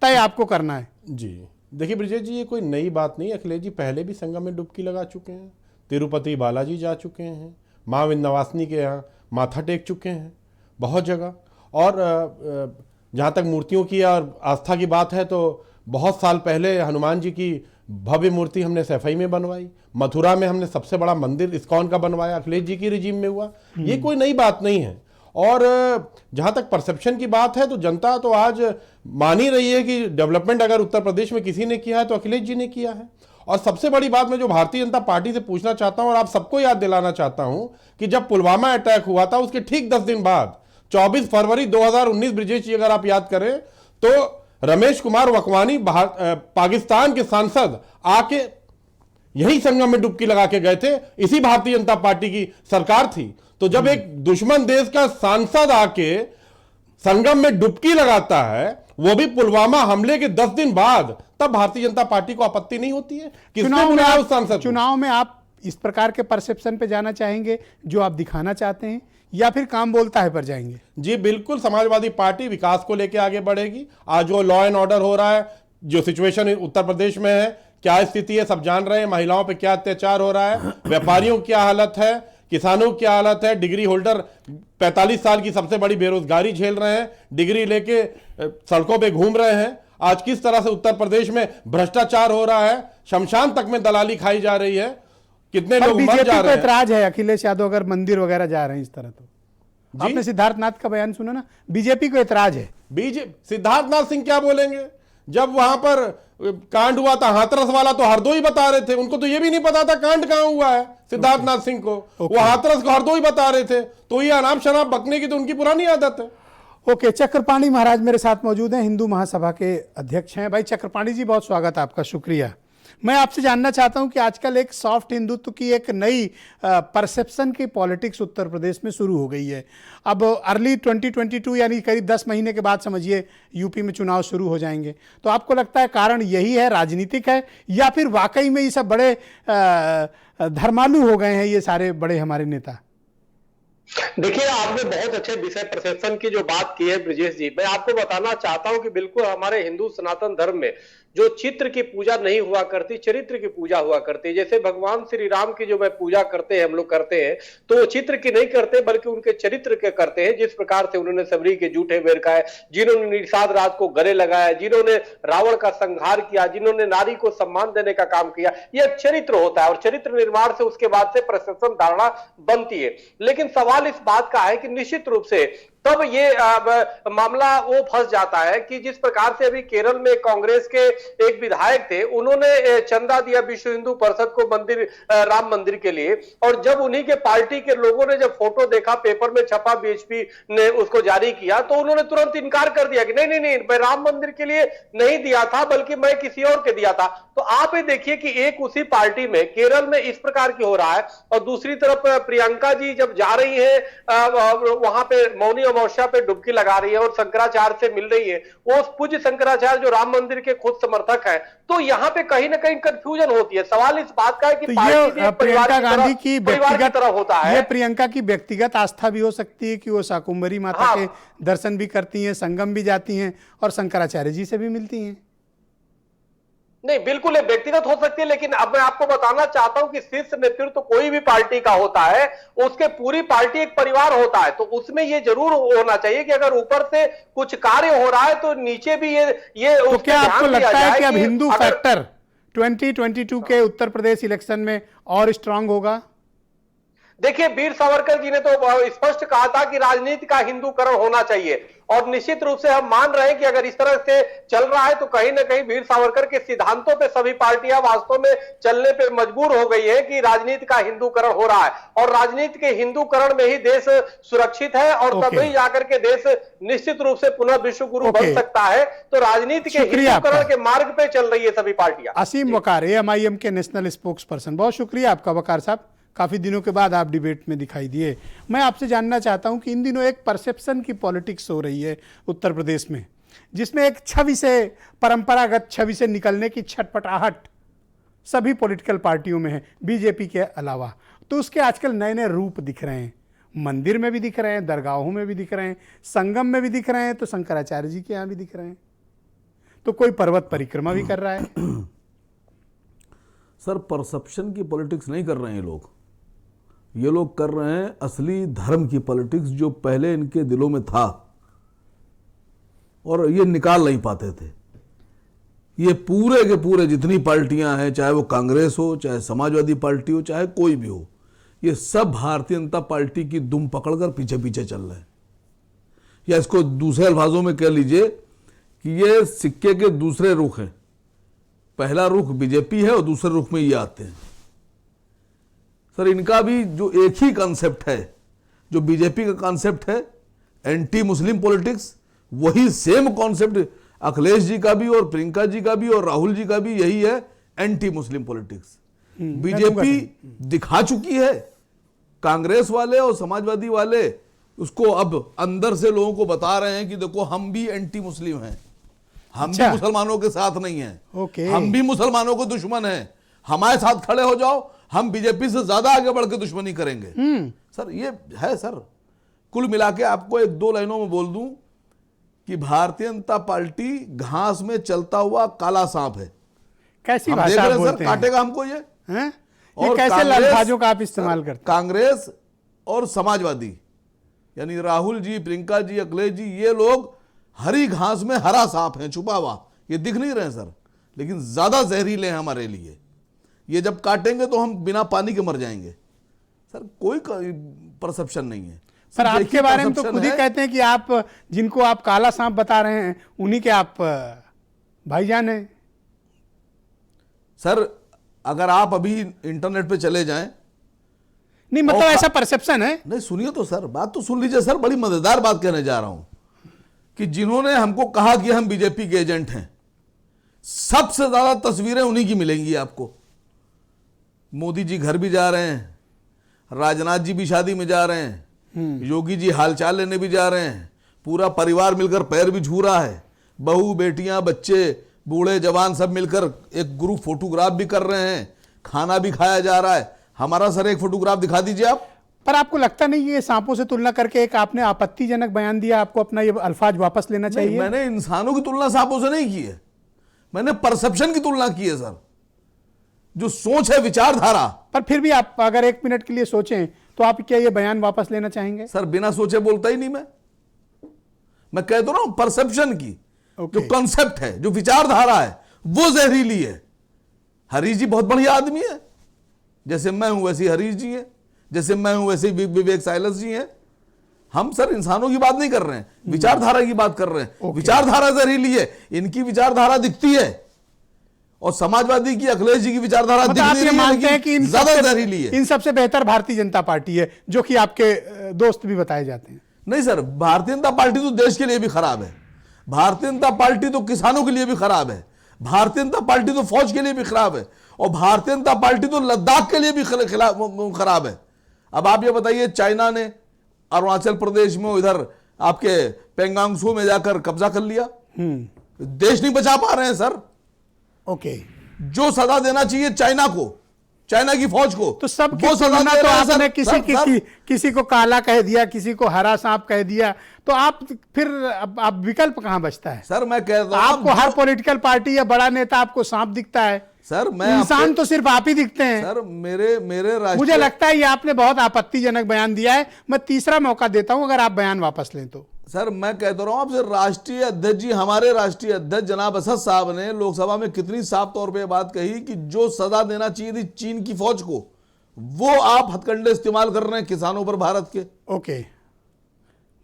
[SPEAKER 1] तय आपको करना है।
[SPEAKER 8] जी देखिए ब्रिजेश जी, ये कोई नई बात नहीं। अखिलेश जी पहले भी संगम में डुबकी लगा चुके हैं, तिरुपति बालाजी जा चुके हैं, माँ विंध्यवासिनी के यहाँ माथा टेक चुके हैं बहुत जगह। और जहाँ तक मूर्तियों की और आस्था की बात है तो बहुत साल पहले हनुमान जी की भव्य मूर्ति हमने सैफई में बनवाई, मथुरा में हमने सबसे बड़ा मंदिर इस्कॉन का बनवाया, अखिलेश जी की रिजीम में हुआ। ये कोई नई बात नहीं है। और जहाँ तक परसेप्शन की बात है तो जनता तो आज मान ही रही है कि डेवलपमेंट अगर उत्तर प्रदेश में किसी ने किया है तो अखिलेश जी ने किया है। और सबसे बड़ी बात मैं जो भारतीय जनता पार्टी से पूछना चाहता हूं और आप सबको याद दिलाना चाहता हूं कि जब पुलवामा अटैक हुआ था उसके ठीक 10 दिन बाद 24 फरवरी 2019 ब्रिजेश जी अगर आप याद करें तो रमेश कुमार वकवानी पाकिस्तान के सांसद आके यही संगम में डुबकी लगा के गए थे, इसी भारतीय जनता पार्टी की सरकार थी। तो जब एक दुश्मन देश का सांसद आके संगम में डुबकी लगाता है, वो भी पुलवामा हमले के 10 दिन बाद, तब भारतीय जनता पार्टी को आपत्ति नहीं होती है?
[SPEAKER 1] चुनाव में आप इस प्रकार के परसेप्शन पे जाना चाहेंगे जो आप दिखाना चाहते हैं, या फिर काम बोलता है पर जाएंगे?
[SPEAKER 8] जी बिल्कुल, समाजवादी पार्टी विकास को लेकर आगे बढ़ेगी। आज जो लॉ एंड ऑर्डर हो रहा है, जो सिचुएशन उत्तर प्रदेश में है, क्या स्थिति है, सब जान रहे हैं। महिलाओं पे क्या अत्याचार हो रहा है, व्यापारियों की क्या हालत है, किसानों की क्या हालत है, डिग्री होल्डर 45 साल की सबसे बड़ी बेरोजगारी झेल रहे हैं, डिग्री लेके सड़कों पे घूम रहे हैं। आज किस तरह से उत्तर प्रदेश में भ्रष्टाचार हो रहा है, शमशान तक में दलाली खाई जा रही है, कितने लोग मर जा रहे हैं।
[SPEAKER 1] ऐतराज है अखिलेश यादव अगर मंदिर वगैरह जा रहे हैं इस तरह, तो आपने सिद्धार्थनाथ का बयान सुना ना, बीजेपी को ऐतराज है।
[SPEAKER 8] सिद्धार्थनाथ सिंह क्या बोलेंगे? जब वहां पर कांड हुआ था हाथरस वाला तो हरदोई बता रहे थे, उनको तो ये भी नहीं पता था कांड कहां हुआ है सिद्धार्थनाथ सिंह को। वो हाथरस को हरदोई बता रहे थे, तो ये अनाप शनाप बकने की तो उनकी पुरानी आदत है।
[SPEAKER 1] ओके, चक्रपाणी महाराज मेरे साथ मौजूद हैं, हिंदू महासभा के अध्यक्ष हैं। भाई चक्रपाणी जी, बहुत स्वागत है आपका, शुक्रिया। मैं आपसे जानना चाहता हूं कि आजकल एक सॉफ्ट हिंदुत्व की एक नई परसेप्शन की पॉलिटिक्स उत्तर प्रदेश में शुरू हो गई है। अब अर्ली 2022 यानी करीब 10 महीने के बाद समझिए यूपी में चुनाव शुरू हो जाएंगे, तो आपको लगता है कारण यही है, राजनीतिक है, या फिर वाकई में ये सब बड़े धर्मालु हो गए हैं ये सारे बड़े हमारे नेता?
[SPEAKER 9] देखिए, आपने बहुत अच्छे विषय परसेप्शन की जो बात की है ब्रिजेश जी, मैं आपको बताना चाहता हूं कि बिल्कुल हमारे हिंदू सनातन धर्म में जो चित्र की पूजा नहीं हुआ करती, चरित्र की पूजा हुआ करती। जैसे भगवान श्री राम की जो मैं पूजा करते हैं, हम लोग करते हैं, तो वो चित्र की नहीं करते बल्कि उनके चरित्र के करते हैं। जिस प्रकार से उन्होंने सबरी के जूठे बेर खाए, जिन्होंने निषाद रात को गले लगाया, जिन्होंने रावण का संहार किया, जिन्होंने नारी को सम्मान देने का काम किया, यह चरित्र होता है। और चरित्र निर्माण से उसके बाद से परसेप्शन धारणा बनती है। लेकिन सवाल इस बात का है कि निश्चित रूप से तब ये मामला वो फंस जाता है कि जिस प्रकार से अभी केरल में कांग्रेस के एक विधायक थे, उन्होंने चंदा दिया विश्व हिंदू परिषद को मंदिर, राम मंदिर के लिए, और जब उन्हीं के पार्टी के लोगों ने जब फोटो देखा, पेपर में छपा, बीएचपी ने उसको जारी किया, तो उन्होंने तुरंत इनकार कर दिया कि नहीं नहीं नहीं, मैं राम मंदिर के लिए नहीं दिया था, बल्कि मैं किसी और के दिया था। तो आप ये देखिए कि एक उसी पार्टी में केरल में इस प्रकार की हो रहा है, और दूसरी तरफ प्रियंका जी जब जा रही है वहां पे मौनी अमावस्या पे डुबकी लगा रही है और शंकराचार्य से मिल रही है, वो पूज्य शंकराचार्य जो राम मंदिर के खुद समर्थक है, तो यहाँ पे कहीं ना कहीं कंफ्यूजन होती है। सवाल इस बात का है कि
[SPEAKER 1] तो ये प्रियंका गांधी की व्यक्तिगत
[SPEAKER 9] तरह होता है,
[SPEAKER 1] ये प्रियंका की व्यक्तिगत आस्था भी हो सकती है कि वो शाकुंभरी माता के दर्शन भी करती हैं, संगम भी जाती हैं और शंकराचार्य जी से भी मिलती हैं।
[SPEAKER 9] नहीं, बिल्कुल व्यक्तिगत हो सकती है, लेकिन अब मैं आपको बताना चाहता हूं कि शीर्ष नेतृत्व तो कोई भी पार्टी का होता है, उसके पूरी पार्टी एक परिवार होता है, तो उसमें ये जरूर होना चाहिए कि अगर ऊपर से कुछ कार्य हो रहा है तो नीचे भी ये
[SPEAKER 1] तो क्या आपको लगता है कि अब हिंदू फैक्टर 2022 के उत्तर प्रदेश इलेक्शन में और स्ट्रांग होगा?
[SPEAKER 9] देखिए, वीर सावरकर जी ने तो स्पष्ट कहा था कि राजनीति का हिंदूकरण होना चाहिए, और निश्चित रूप से हम मान रहे हैं कि अगर इस तरह से चल रहा है तो कहीं ना कहीं वीर सावरकर के सिद्धांतों पे सभी पार्टियां वास्तव में चलने पे मजबूर हो गई है कि राजनीति का हिंदूकरण हो रहा है, और राजनीति के हिंदूकरण में ही देश सुरक्षित है, और तभी जाकर के देश निश्चित रूप से पुनः विश्व गुरु बन सकता है। तो राजनीति के हिंदूकरण के मार्ग पे चल रही है सभी पार्टियां।
[SPEAKER 1] असीम वकार, MIM के नेशनल स्पोक्स पर्सन, बहुत शुक्रिया आपका वकार साहब, काफ़ी दिनों के बाद आप डिबेट में दिखाई दिए। मैं आपसे जानना चाहता हूं कि इन दिनों एक परसेप्शन की पॉलिटिक्स हो रही है उत्तर प्रदेश में, जिसमें एक छवि से, परंपरागत छवि से निकलने की छटपटाहट सभी पॉलिटिकल पार्टियों में है, बीजेपी के अलावा। तो उसके आजकल नए नए रूप दिख रहे हैं, मंदिर में भी दिख रहे हैं, दरगाहों में भी दिख रहे हैं, संगम में भी दिख रहे हैं, तो शंकराचार्य जी के यहाँ भी दिख रहे हैं, तो कोई पर्वत परिक्रमा भी कर रहा है।
[SPEAKER 10] सर, परसेप्शन की पॉलिटिक्स नहीं कर रहे हैं ये लोग कर रहे हैं असली धर्म की पॉलिटिक्स, जो पहले इनके दिलों में था और ये निकाल नहीं पाते थे। ये पूरे के पूरे जितनी पार्टियां हैं, चाहे वो कांग्रेस हो, चाहे समाजवादी पार्टी हो, चाहे कोई भी हो, ये सब भारतीय जनता पार्टी की दुम पकड़कर पीछे पीछे चल रहे हैं। या इसको दूसरे अल्फाजों में कह लीजिए कि ये सिक्के के दूसरे रुख हैं। पहला रुख बीजेपी है और दूसरे रुख में ये आते हैं। सर, इनका भी जो एक ही कॉन्सेप्ट है, जो बीजेपी का कॉन्सेप्ट है एंटी मुस्लिम पॉलिटिक्स, वही सेम कॉन्सेप्ट अखिलेश जी का भी और प्रियंका जी का भी और राहुल जी का भी यही है, एंटी मुस्लिम पॉलिटिक्स। बीजेपी दिखा चुकी है, कांग्रेस वाले और समाजवादी वाले उसको अब अंदर से लोगों को बता रहे हैं कि देखो हम भी एंटी मुस्लिम हैं, हम भी मुसलमानों के साथ नहीं हैं, हम भी मुसलमानों को दुश्मन हैं, हमारे साथ खड़े हो जाओ, हम बीजेपी से ज्यादा आगे बढ़ के दुश्मनी करेंगे। सर, ये है सर। कुल मिला के आपको एक दो लाइनों में बोल दूं कि भारतीय जनता पार्टी घास में चलता हुआ काला सांप है।
[SPEAKER 1] कैसी भाषा बोलते हैं?
[SPEAKER 10] सर, काटेगा हमको ये
[SPEAKER 1] हैं? ये कैसे अल्फाजों का आप इस्तेमाल करते हैं?
[SPEAKER 10] कांग्रेस और समाजवादी यानी राहुल जी, प्रियंका जी, अखिलेश जी, ये लोग हरी घास में हरा सांप है, छुपा हुआ। ये दिख नहीं रहे सर, लेकिन ज्यादा जहरीले हैं हमारे लिए। ये जब काटेंगे तो हम बिना पानी के मर जाएंगे। सर, कोई परसेप्शन नहीं है
[SPEAKER 1] सर। आपके बारे में तो खुद ही कहते हैं कि आप जिनको आप काला सांप बता रहे हैं उन्हीं के आप भाईजान हैं।
[SPEAKER 10] सर, अगर आप अभी इंटरनेट पे चले जाएं,
[SPEAKER 1] नहीं मतलब ऐसा परसेप्शन है।
[SPEAKER 10] नहीं, सुनिए तो सर, बात तो सुन लीजिए सर। बड़ी मजेदार बात कहने जा रहा हूं कि जिन्होंने हमको कहा कि हम बीजेपी के एजेंट हैं, सबसे ज्यादा तस्वीरें उन्हीं की मिलेंगी आपको। मोदी जी घर भी जा रहे हैं, राजनाथ जी भी शादी में जा रहे हैं, योगी जी हालचाल लेने भी जा रहे हैं, पूरा परिवार मिलकर पैर भी छू रहा है, बहू बेटियां बच्चे बूढ़े जवान सब मिलकर एक ग्रुप फोटोग्राफ भी कर रहे हैं, खाना भी खाया जा रहा है। हमारा सर एक फोटोग्राफ दिखा दीजिए आप।
[SPEAKER 1] पर आपको लगता नहीं ये सांपों से तुलना करके एक आपने आपत्तिजनक बयान दिया, आपको अपना ये अल्फाज वापस लेना
[SPEAKER 10] नहीं,
[SPEAKER 1] चाहिए?
[SPEAKER 10] मैंने इंसानों की तुलना सांपों से नहीं की है, मैंने परसेप्शन की तुलना की है सर। जो सोच है, विचारधारा।
[SPEAKER 1] पर फिर भी आप अगर 1 मिनट के लिए सोचें तो आप क्या ये बयान वापस लेना चाहेंगे?
[SPEAKER 10] सर बिना सोचे बोलता ही नहीं मैं कह तो रहा हूं परसेप्शन की। जो कॉन्सेप्ट है, जो विचारधारा है, वो जहरीली है। हरीश जी बहुत बढ़िया आदमी है, जैसे मैं हूं वैसे हरीश जी है, जैसे मैं हूं वैसे विवेक साइलस जी हैं। हम सर इंसानों की बात नहीं कर रहे हैं, विचारधारा की बात कर रहे हैं। विचारधारा जहरीली है, इनकी विचारधारा दिखती है, और समाजवादी की, अखिलेश जी की विचारधारा दिख
[SPEAKER 1] आप
[SPEAKER 10] नहीं
[SPEAKER 1] ये
[SPEAKER 10] रही है,
[SPEAKER 1] मानते हैं
[SPEAKER 10] लेकिन
[SPEAKER 1] कि इन
[SPEAKER 10] ज्यादा जहरीली है।
[SPEAKER 1] इन सबसे बेहतर भारतीय जनता पार्टी है, जो कि आपके दोस्त भी बताए जाते हैं?
[SPEAKER 10] नहीं सर, भारतीय जनता पार्टी तो देश के लिए भी खराब है, भारतीय जनता पार्टी तो किसानों के लिए भी खराब है, भारतीय जनता पार्टी तो फौज के लिए भी खराब है, और भारतीय जनता पार्टी तो लद्दाख के लिए भी खराब है। अब आप ये बताइए, चाइना ने अरुणाचल प्रदेश में इधर आपके पेंगांग सू में जाकर कब्जा कर लिया, देश नहीं बचा पा रहे हैं सर।
[SPEAKER 1] ओके,
[SPEAKER 10] जो सजा देना चाहिए चाइना को, चाइना की फौज को,
[SPEAKER 1] तो सब
[SPEAKER 10] वो सजा दे
[SPEAKER 1] तो
[SPEAKER 10] रहे हैं
[SPEAKER 1] आपने
[SPEAKER 10] सर।
[SPEAKER 1] किसी को काला कह दिया, किसी को हरा सांप कह दिया, तो आप फिर आप विकल्प कहां बचता है?
[SPEAKER 10] सर मैं कह रहा हूं,
[SPEAKER 1] आपको हर पॉलिटिकल पार्टी या बड़ा नेता आपको सांप दिखता है
[SPEAKER 10] सर, मैं
[SPEAKER 1] इंसान तो सिर्फ आप ही दिखते हैं
[SPEAKER 10] सर। मेरे
[SPEAKER 1] मुझे लगता है ये आपने बहुत आपत्तिजनक बयान दिया है। मैं तीसरा मौका देता हूं अगर आप बयान वापस लें तो।
[SPEAKER 10] सर मैं कहता रहा हूं आपसे, राष्ट्रीय अध्यक्ष जी, हमारे राष्ट्रीय अध्यक्ष जनाब असद साहब ने लोकसभा में कितनी साफ तौर पे बात कही कि जो सजा देना चाहिए थी चीन की फौज को, वो आप हथकंडे इस्तेमाल कर रहे हैं किसानों पर भारत के।
[SPEAKER 1] ओके,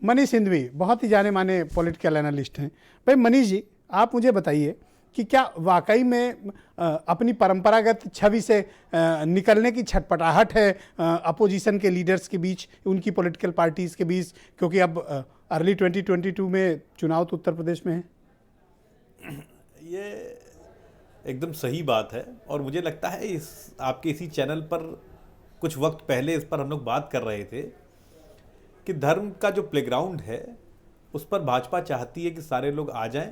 [SPEAKER 1] मनीष सिंघवी बहुत ही जाने माने पॉलिटिकल एनालिस्ट हैं। भाई मनीष जी, आप मुझे बताइए कि क्या वाकई में अपनी परंपरागत छवि से निकलने की छटपटाहट है अपोजिशन के लीडर्स के बीच, उनकी पॉलिटिकल पार्टीज के बीच, क्योंकि अब अर्ली 2022 में चुनाव तो उत्तर प्रदेश में है?
[SPEAKER 11] ये एकदम सही बात है, और मुझे लगता है इस आपके इसी चैनल पर कुछ वक्त पहले इस पर हम लोग बात कर रहे थे कि धर्म का जो प्लेग्राउंड है उस पर भाजपा चाहती है कि सारे लोग आ जाएं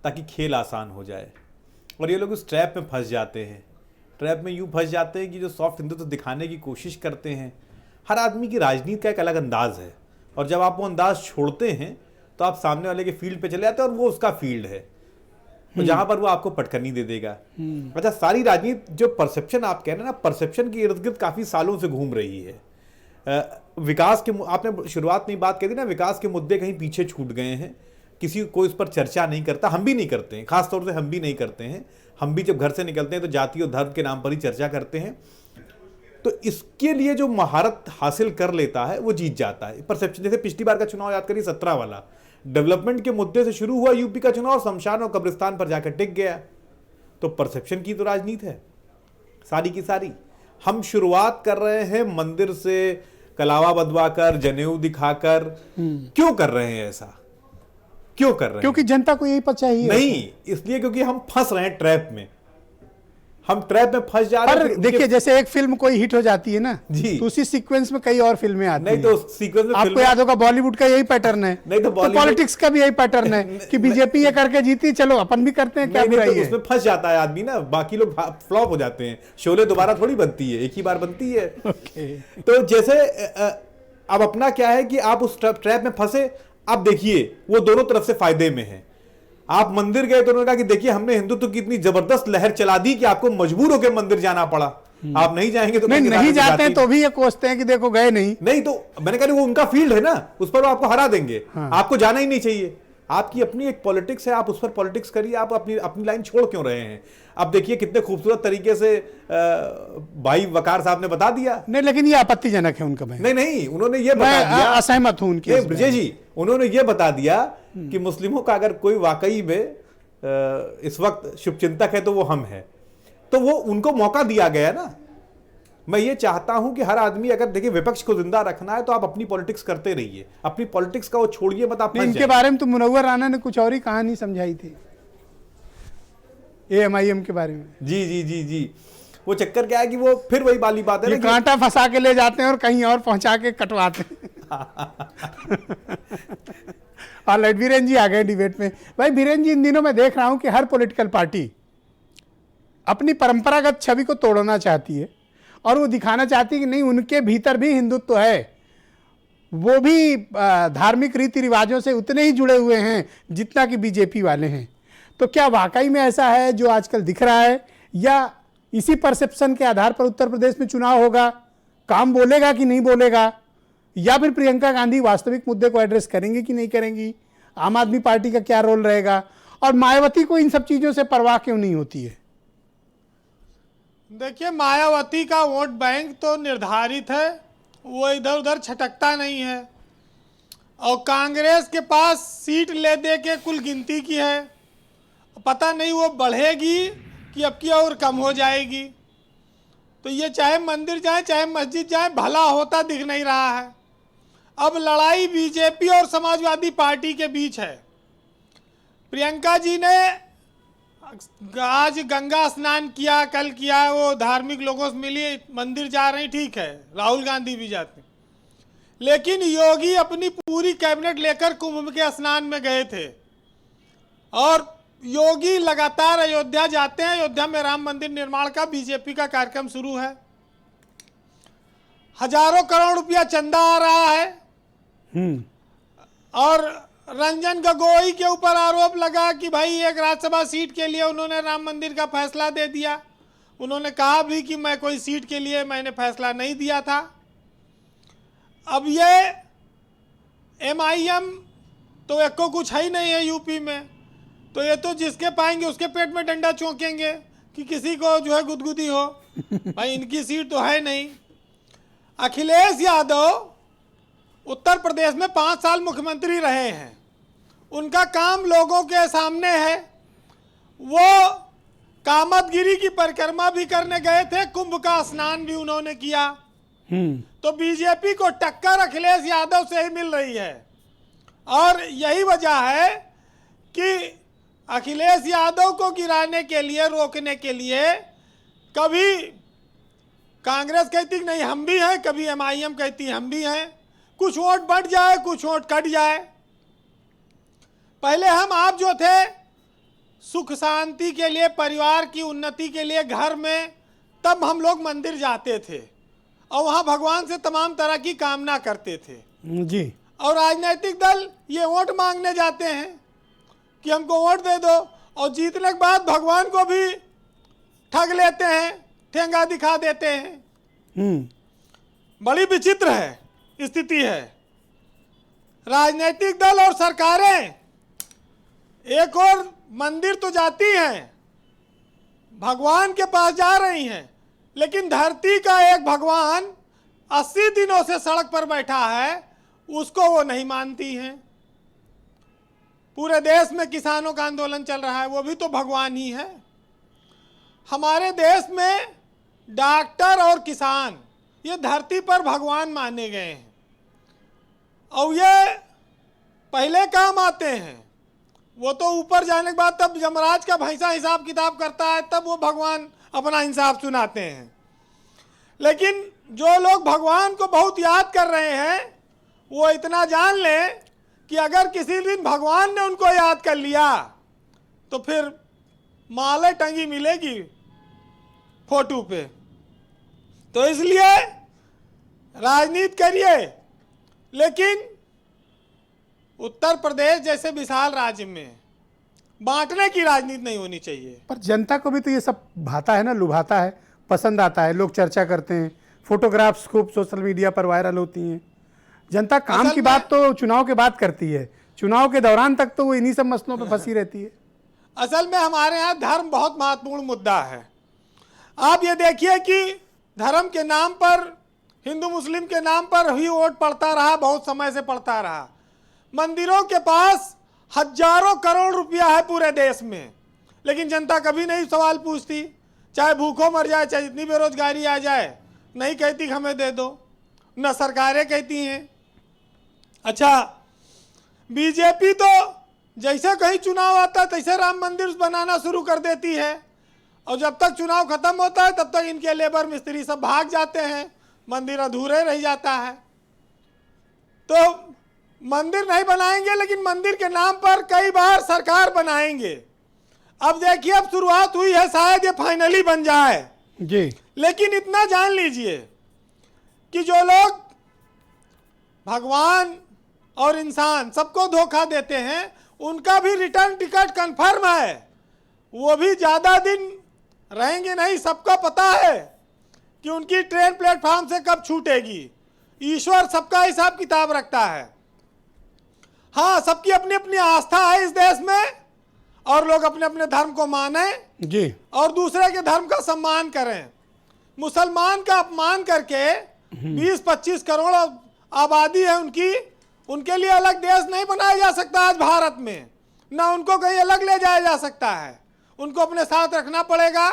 [SPEAKER 11] ताकि खेल आसान हो जाए, और ये लोग उस ट्रैप में फंस जाते हैं। ट्रैप में यूँ फंस जाते हैं कि जो सॉफ्ट हिंदुत्व दिखाने की कोशिश करते हैं, हर आदमी की राजनीति का एक अलग अंदाज है, और जब आप वो अंदाज छोड़ते हैं तो आप सामने वाले के फील्ड पे चले जाते हैं, और वो उसका फील्ड है, तो जहाँ पर वो आपको पटकनी दे देगा। अच्छा, सारी राजनीति जो परसेप्शन आप कह रहे हैं ना, परसेप्शन के इर्द गिर्द काफ़ी सालों से घूम रही है। विकास के, आपने शुरुआत में बात कही थी ना, विकास के मुद्दे कहीं पीछे छूट गए हैं, किसी कोई इस पर चर्चा नहीं करता, हम भी नहीं करते हैं, खासतौर से हम भी नहीं करते हैं। हम भी जब घर से निकलते हैं तो जाति और धर्म के नाम पर ही चर्चा करते हैं। तो इसके लिए जो महारत हासिल कर लेता है वो जीत जाता है। परसेप्शन, जैसे पिछली बार का चुनाव याद करिए, 17 वाला, डेवलपमेंट के मुद्दे से शुरू हुआ यूपी का चुनाव, शमशान और कब्रिस्तान पर जाकर टिक गया। तो परसेप्शन की तो राजनीति है सारी की सारी। हम शुरुआत कर रहे हैं मंदिर से, कलावा बंधवाकर, जनेऊ दिखाकर। क्यों कर रहे हैं ऐसा? क्यों कर रहे हैं?
[SPEAKER 1] क्योंकि जनता को यही पता चाहिए।
[SPEAKER 11] नहीं, इसलिए क्योंकि हम फंस रहे हैं ट्रैप में, हम ट्रैप में फंस जा रहे हैं।
[SPEAKER 1] पर देखिए, जैसे एक फिल्म कोई हिट हो जाती है ना
[SPEAKER 11] जी,
[SPEAKER 1] तो उसी सीक्वेंस में कई और फिल्में आती हैं।
[SPEAKER 11] नहीं तो सीक्वेंस में
[SPEAKER 1] आपको याद होगा बॉलीवुड का यही पैटर्न है,
[SPEAKER 11] नहीं तो
[SPEAKER 1] पॉलिटिक्स का भी यही पैटर्न है कि बीजेपी ये करके जीती, चलो अपन भी करते हैं, क्या बुराई है?
[SPEAKER 11] उसमें फंस जाता है आदमी ना, बाकी लोग फ्लॉप हो जाते हैं। शोले दोबारा थोड़ी बनती है, एक ही बार बनती है। तो जैसे अब अपना क्या है कि आप उस ट्रैप में फंसे। अब देखिए, वो दोनों तरफ से फायदे में है। आप मंदिर गए तो उन्होंने कहा कि देखिए हमने हिंदुत्व की इतनी जबरदस्त लहर चला दी कि आपको मजबूर होकर मंदिर जाना पड़ा। आप नहीं जाएंगे तो
[SPEAKER 1] नहीं जाते हैं तो भी ये कोसते हैं कि देखो गए नहीं
[SPEAKER 11] तो मैंने कहा वो उनका फील्ड है ना, उस पर वो आपको हरा देंगे। आपको जाना ही नहीं चाहिए, आपकी अपनी एक पॉलिटिक्स है, आप उस पर पॉलिटिक्स करिए। आप अपनी लाइन छोड़ क्यों रहे हैं? अब देखिए कितने खूबसूरत तरीके से भाई वकार साहब ने बता दिया।
[SPEAKER 1] नहीं, लेकिन ये आपत्तिजनक है उनका बयान।
[SPEAKER 11] नहीं, उन्होंने ये बता दिया,
[SPEAKER 1] असहमत हूं उनके
[SPEAKER 11] ब्रजेश जी, उन्होंने ये बता दिया कि मुस्लिमों का अगर कोई वाकई में इस वक्त शुभचिंतक है तो वो हम हैं, तो वो उनको मौका दिया गया ना। मैं ये चाहता हूं कि हर आदमी, अगर देखिए विपक्ष को जिंदा रखना है तो आप अपनी पॉलिटिक्स करते रहिए, अपनी पॉलिटिक्स का वो छोड़िए मत। आप
[SPEAKER 1] इनके बारे में तो मुनव्वर राणा ने कुछ और ही कहानी समझाई थी, AMIM के बारे में।
[SPEAKER 11] जी, वो चक्कर क्या है कि वो फिर वही वाली बात है,
[SPEAKER 1] कांटा फंसा के ले जाते हैं और कहीं और पहुंचा के कटवाते हैं। ऑलराइट, बीरेन जी आ गए डिबेट में। भाई बीरेन जी, इन दिनों मैं देख रहा हूं कि हर पॉलिटिकल पार्टी अपनी परंपरागत छवि को तोड़ना चाहती है और वो दिखाना चाहती है कि नहीं, उनके भीतर भी हिंदुत्व है, वो भी धार्मिक रीति रिवाजों से उतने ही जुड़े हुए हैं जितना कि बीजेपी वाले हैं। तो क्या वाकई में ऐसा है जो आजकल दिख रहा है, या इसी परसेप्शन के आधार पर उत्तर प्रदेश में चुनाव होगा, काम बोलेगा कि नहीं बोलेगा, या फिर प्रियंका गांधी वास्तविक मुद्दे को एड्रेस करेंगे कि नहीं करेंगी, आम आदमी पार्टी का क्या रोल रहेगा, और मायावती को इन सब चीज़ों से परवाह क्यों नहीं होती है?
[SPEAKER 12] देखिए, मायावती का वोट बैंक तो निर्धारित है, वो इधर उधर छटकता नहीं है, और कांग्रेस के पास सीट ले दे के कुल गिनती की है, पता नहीं वो बढ़ेगी कि अब की और कम हो जाएगी। तो ये चाहे मंदिर जाए चाहे मस्जिद जाए, भला होता दिख नहीं रहा है। अब लड़ाई बीजेपी और समाजवादी पार्टी के बीच है। प्रियंका जी ने आज गंगा स्नान किया, कल किया, वो धार्मिक लोगों से मिली, मंदिर जा रही, ठीक है, राहुल गांधी भी जाते, लेकिन योगी अपनी पूरी कैबिनेट लेकर कुंभ के स्नान में गए थे, और योगी लगातार अयोध्या जाते हैं। अयोध्या में राम मंदिर निर्माण का बीजेपी का कार्यक्रम शुरू है, हजारों करोड़ रुपया चंदा आ रहा है, और रंजन गोगोई के ऊपर आरोप लगा कि भाई एक राज्यसभा सीट के लिए उन्होंने राम मंदिर का फैसला दे दिया। उन्होंने कहा भी कि मैं कोई सीट के लिए मैंने फैसला नहीं दिया था। अब ये MIM तो एक को कुछ है ही नहीं है यूपी में, तो ये तो जिसके पाएंगे उसके पेट में डंडा चौंकेंगे कि किसी को जो है गुदगुदी हो। भाई इनकी सीट तो है नहीं। अखिलेश यादव उत्तर प्रदेश में 5 साल मुख्यमंत्री रहे हैं, उनका काम लोगों के सामने है। वो कामतगिरी की परिक्रमा भी करने गए थे, कुंभ का स्नान भी उन्होंने किया। तो बीजेपी को टक्कर अखिलेश यादव से ही मिल रही है, और यही वजह है कि अखिलेश यादव को गिराने के लिए, रोकने के लिए कभी कांग्रेस कहती कि नहीं हम भी हैं, कभी MIM कहती हम भी हैं, कुछ वोट बढ़ जाए कुछ वोट कट जाए। पहले हम आप जो थे सुख शांति के लिए, परिवार की उन्नति के लिए घर में, तब हम लोग मंदिर जाते थे और वहाँ भगवान से तमाम तरह की कामना करते थे
[SPEAKER 1] जी।
[SPEAKER 12] और राजनीतिक दल ये वोट मांगने जाते हैं कि हमको वोट दे दो, और जीतने के बाद भगवान को भी ठग लेते हैं, ठेंगा दिखा देते हैं। बड़ी विचित्र है स्थिति है। राजनीतिक दल और सरकारें एक और मंदिर तो जाती हैं, भगवान के पास जा रही हैं, लेकिन धरती का एक भगवान 80 दिनों से सड़क पर बैठा है, उसको वो नहीं मानती हैं। पूरे देश में किसानों का आंदोलन चल रहा है, वो भी तो भगवान ही है। हमारे देश में डॉक्टर और किसान ये धरती पर भगवान माने गए हैं, और ये पहले काम आते हैं। वो तो ऊपर जाने के बाद तब यमराज का भैंसा हिसाब किताब करता है, तब वो भगवान अपना इंसाफ सुनाते हैं। लेकिन जो लोग भगवान को बहुत याद कर रहे हैं, वो इतना जान लें कि अगर किसी दिन भगवान ने उनको याद कर लिया तो फिर माला टंगी मिलेगी फोटो पे। तो इसलिए राजनीति करिए, लेकिन उत्तर प्रदेश जैसे विशाल राज्य में बांटने की राजनीति नहीं होनी चाहिए।
[SPEAKER 1] पर जनता को भी तो ये सब भाता है ना, लुभाता है, पसंद आता है, लोग चर्चा करते हैं, फोटोग्राफ्स खूब सोशल मीडिया पर वायरल होती हैं। जनता काम की बात तो चुनाव के बाद करती है, चुनाव के दौरान तक तो वो इन्हीं सब मसलों पर फंसी रहती है।
[SPEAKER 12] असल में हमारे यहाँ धर्म बहुत महत्वपूर्ण मुद्दा है। आप ये देखिए कि धर्म के नाम पर, हिंदू मुस्लिम के नाम पर ही वोट पड़ता रहा, बहुत समय से पड़ता रहा। मंदिरों के पास हजारों करोड़ रुपया है पूरे देश में, लेकिन जनता कभी नहीं सवाल पूछती। चाहे भूखों मर जाए, चाहे जितनी बेरोजगारी आ जाए, नहीं कहती कि हमें दे दो, न सरकारें कहती हैं। अच्छा, बीजेपी तो जैसे कहीं चुनाव आता है तैसे राम मंदिर बनाना शुरू कर देती है, और जब तक चुनाव खत्म होता है तब तक इनके लेबर मिस्त्री सब भाग जाते हैं, मंदिर अधूरे रह जाता है। तो मंदिर नहीं बनाएंगे, लेकिन मंदिर के नाम पर कई बार सरकार बनाएंगे। अब देखिए, अब शुरुआत हुई है, शायद ये फाइनली बन जाए
[SPEAKER 1] जी,
[SPEAKER 12] लेकिन इतना जान लीजिए कि जो लोग भगवान और इंसान सबको धोखा देते हैं, उनका भी रिटर्न टिकट कंफर्म है, वो भी ज़्यादा दिन रहेंगे नहीं। सबको पता है कि उनकी ट्रेन प्लेटफॉर्म से कब छूटेगी। ईश्वर सबका हिसाब किताब रखता है। हाँ, सबकी अपनी अपनी आस्था है इस देश में, और लोग अपने अपने धर्म को माने
[SPEAKER 1] जी
[SPEAKER 12] और दूसरे के धर्म का सम्मान करें। मुसलमान का अपमान करके 20-25 करोड़ आबादी है उनकी, उनके लिए अलग देश नहीं बनाया जा सकता आज भारत में, ना उनको कहीं अलग ले जाया जा सकता है, उनको अपने साथ रखना पड़ेगा।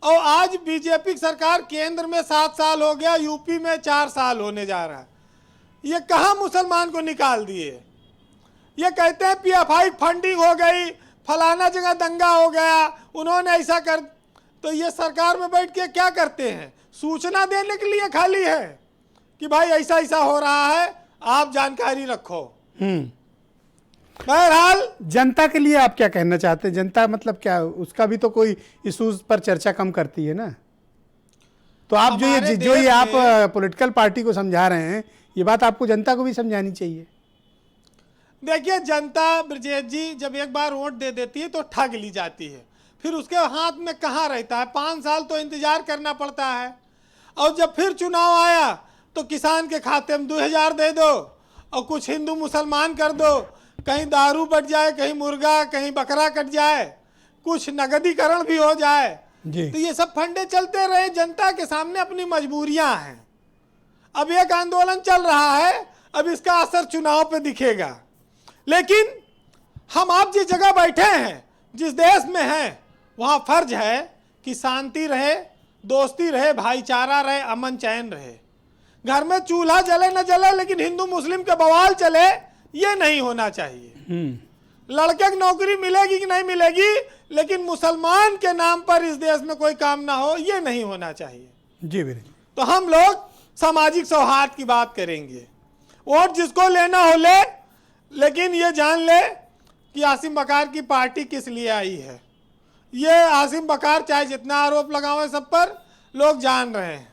[SPEAKER 12] और आज बीजेपी सरकार केंद्र में 7 साल हो गया, यूपी में 4 साल होने जा रहा है। ये कहाँ मुसलमान को निकाल दिए? ये कहते हैं पीएफआई फंडिंग हो गई, फलाना जगह दंगा हो गया, उन्होंने ऐसा कर। तो ये सरकार में बैठ के क्या करते हैं? सूचना देने के लिए खाली है कि भाई ऐसा ऐसा हो रहा है, आप जानकारी रखो। बहरहाल
[SPEAKER 1] जनता के लिए आप क्या कहना चाहते हैं? जनता मतलब क्या, उसका भी तो कोई इशूज पर चर्चा कम करती है ना। तो आप जो ये आप पॉलिटिकल पार्टी को समझा रहे हैं, ये बात आपको जनता को भी समझानी चाहिए।
[SPEAKER 12] देखिए, जनता ब्रजेश जी जब एक बार वोट दे देती है तो ठग ली जाती है, फिर उसके हाथ में कहाँ रहता है? 5 साल तो इंतजार करना पड़ता है। और जब फिर चुनाव आया तो किसान के खाते में 2000 दे दो और कुछ हिंदू मुसलमान कर दो, कहीं दारू बढ़ जाए, कहीं मुर्गा, कहीं बकरा कट जाए, कुछ नगदीकरण भी हो जाए। तो ये सब फंडे चलते रहे। जनता के सामने अपनी मजबूरियां हैं। अब एक आंदोलन चल रहा है, अब इसका असर चुनाव पे दिखेगा। लेकिन हम आप जिस जगह बैठे हैं, जिस देश में हैं, वहाँ फर्ज है कि शांति रहे, दोस्ती रहे, भाईचारा रहे, अमन चैन रहे। घर में चूल्हा जले न जले, लेकिन हिंदू मुस्लिम के बवाल चले, ये नहीं होना चाहिए। लड़के की नौकरी मिलेगी कि नहीं मिलेगी, लेकिन मुसलमान के नाम पर इस देश में कोई काम ना हो, ये नहीं होना चाहिए।
[SPEAKER 1] जी वीरेंद्र।
[SPEAKER 12] तो हम लोग सामाजिक सौहार्द की बात करेंगे। वोट जिसको लेना हो ले, लेकिन ये जान ले कि आसिम बकार की पार्टी किस लिए आई है। ये आसिम बकार चाहे जितना आरोप लगावे सब पर, लोग जान रहे हैं।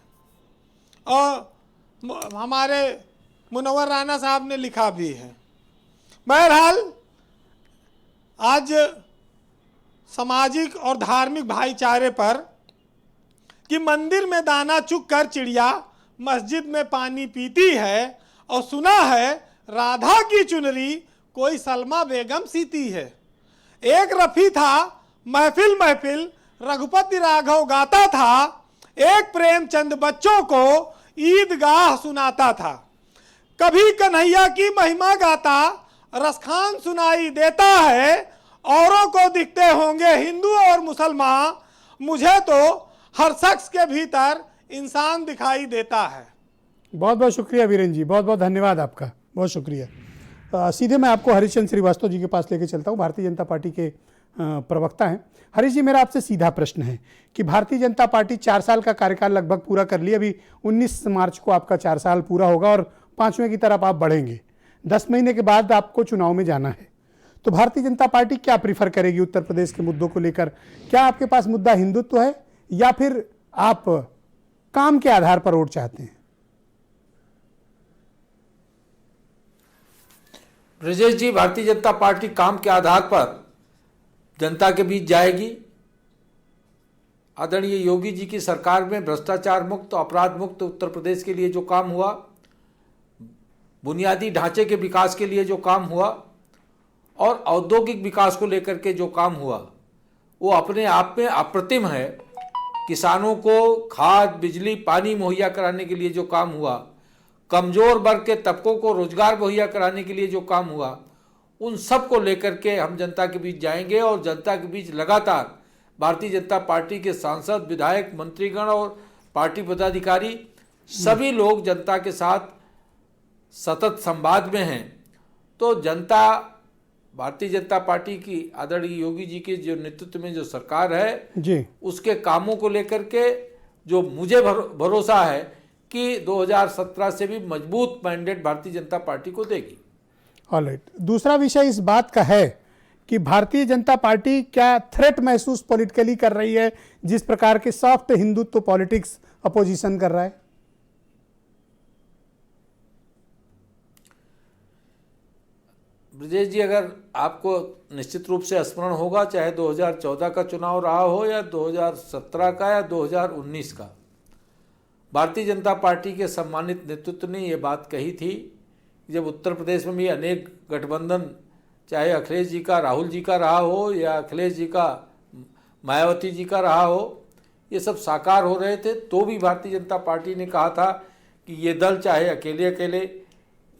[SPEAKER 12] और हमारे मुनव्वर राना साहब ने लिखा भी है। बहरहाल आज सामाजिक और धार्मिक भाईचारे पर कि मंदिर में दाना चुग कर चिड़िया मस्जिद में पानी पीती है, और सुना है राधा की चुनरी कोई सलमा बेगम सीती है। एक रफ़ी था महफिल महफिल रघुपति राघव गाता था, एक प्रेमचंद बच्चों को ईदगाह सुनाता था। कभी कन्हैया की महिमा गाता रसखान सुनाई देता है, औरों को दिखते होंगे हिंदू और मुसलमान, मुझे तो हर शख्स के भीतर इंसान दिखाई देता है।
[SPEAKER 1] बहुत बहुत शुक्रिया वीरेंद्र जी, बहुत बहुत धन्यवाद आपका, बहुत शुक्रिया। सीधे मैं आपको हरीश चंद्र श्रीवास्तव जी के पास लेके चलता हूँ, भारतीय जनता पार्टी के प्रवक्ता हैं। हरीश जी, मेरा आपसे सीधा प्रश्न है कि भारतीय जनता पार्टी 4 साल का कार्यकाल लगभग पूरा कर लिया, अभी 19 मार्च को आपका 4 साल पूरा होगा और 5वें की तरफ आप बढ़ेंगे। 10 महीने के बाद आपको चुनाव में जाना है, तो भारतीय जनता पार्टी क्या प्रीफर करेगी उत्तर प्रदेश के मुद्दों को लेकर? क्या आपके पास मुद्दा हिंदुत्व है या फिर आप काम के आधार पर वोट चाहते हैं?
[SPEAKER 6] ब्रजेश जी, भारतीय जनता पार्टी काम के आधार पर जनता के बीच जाएगी। आदरणीय योगी जी की सरकार में भ्रष्टाचार मुक्त, अपराध मुक्त उत्तर प्रदेश के लिए जो काम हुआ, बुनियादी ढांचे के विकास के लिए जो काम हुआ और औद्योगिक विकास को लेकर के जो काम हुआ, वो अपने आप में अप्रतिम है। किसानों को खाद, बिजली, पानी मुहैया कराने के लिए जो काम हुआ, कमज़ोर वर्ग के तबकों को रोजगार मुहैया कराने के लिए जो काम हुआ, उन सब को लेकर के हम जनता के बीच जाएंगे और जनता के बीच लगातार भारतीय जनता पार्टी के सांसद, विधायक, मंत्रीगण और पार्टी पदाधिकारी सभी लोग जनता के साथ सतत संवाद में हैं। तो जनता भारतीय जनता पार्टी की आदरणीय योगी जी के जो नेतृत्व में जो सरकार है
[SPEAKER 1] जी, उसके
[SPEAKER 6] कामों को लेकर के जो मुझे भरोसा है कि 2017 से भी मजबूत मैंडेट भारतीय जनता पार्टी को देगी।
[SPEAKER 1] ऑलराइट। दूसरा विषय इस बात का है कि भारतीय जनता पार्टी क्या थ्रेट महसूस पॉलिटिकली कर रही है जिस प्रकार के सॉफ्ट हिंदुत्व पॉलिटिक्स अपोजिशन कर रहा है?
[SPEAKER 6] ब्रजेश जी, अगर आपको निश्चित रूप से स्मरण होगा, चाहे 2014 का चुनाव रहा हो या 2017 का या 2019 का, भारतीय जनता पार्टी के सम्मानित नेतृत्व ने ये बात कही थी, जब उत्तर प्रदेश में भी अनेक गठबंधन, चाहे अखिलेश जी का राहुल जी का रहा हो या अखिलेश जी का मायावती जी का रहा हो, ये सब साकार हो रहे थे, तो भी भारतीय जनता पार्टी ने कहा था कि ये दल चाहे अकेले अकेले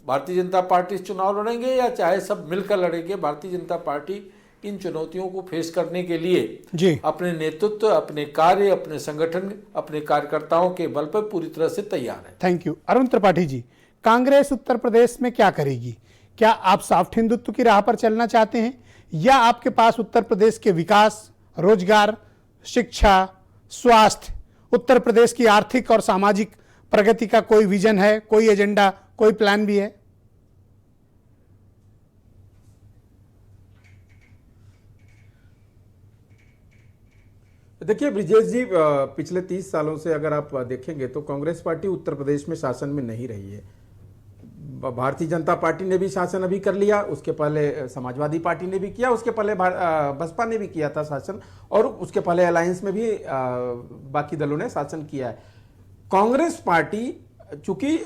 [SPEAKER 6] भारतीय जनता पार्टी से चुनाव लड़ेंगे या चाहे सब मिलकर लड़ेंगे, भारतीय जनता पार्टी इन चुनौतियों को फेस करने के लिए अपने नेतृत्व, अपने कार्य, अपने संगठन, अपने कार्यकर्ताओं के बल पर पूरी तरह से तैयार है।
[SPEAKER 1] Thank you. अरुण त्रिपाठी जी, कांग्रेस उत्तर प्रदेश में क्या करेगी? क्या आप सॉफ्ट हिंदुत्व की राह पर चलना चाहते हैं या आपके पास उत्तर प्रदेश के विकास, रोजगार, शिक्षा, स्वास्थ्य, उत्तर प्रदेश की आर्थिक और सामाजिक प्रगति का कोई विजन है, कोई एजेंडा, कोई प्लान भी है?
[SPEAKER 7] देखिए ब्रिजेश जी, पिछले 30 सालों से अगर आप देखेंगे तो कांग्रेस पार्टी उत्तर प्रदेश में शासन में नहीं रही है। भारतीय जनता पार्टी ने भी शासन अभी कर लिया, उसके पहले समाजवादी पार्टी ने भी किया, उसके पहले बसपा ने भी किया था शासन, और उसके पहले अलायंस में भी बाकी दलों ने शासन किया है। कांग्रेस पार्टी चूंकि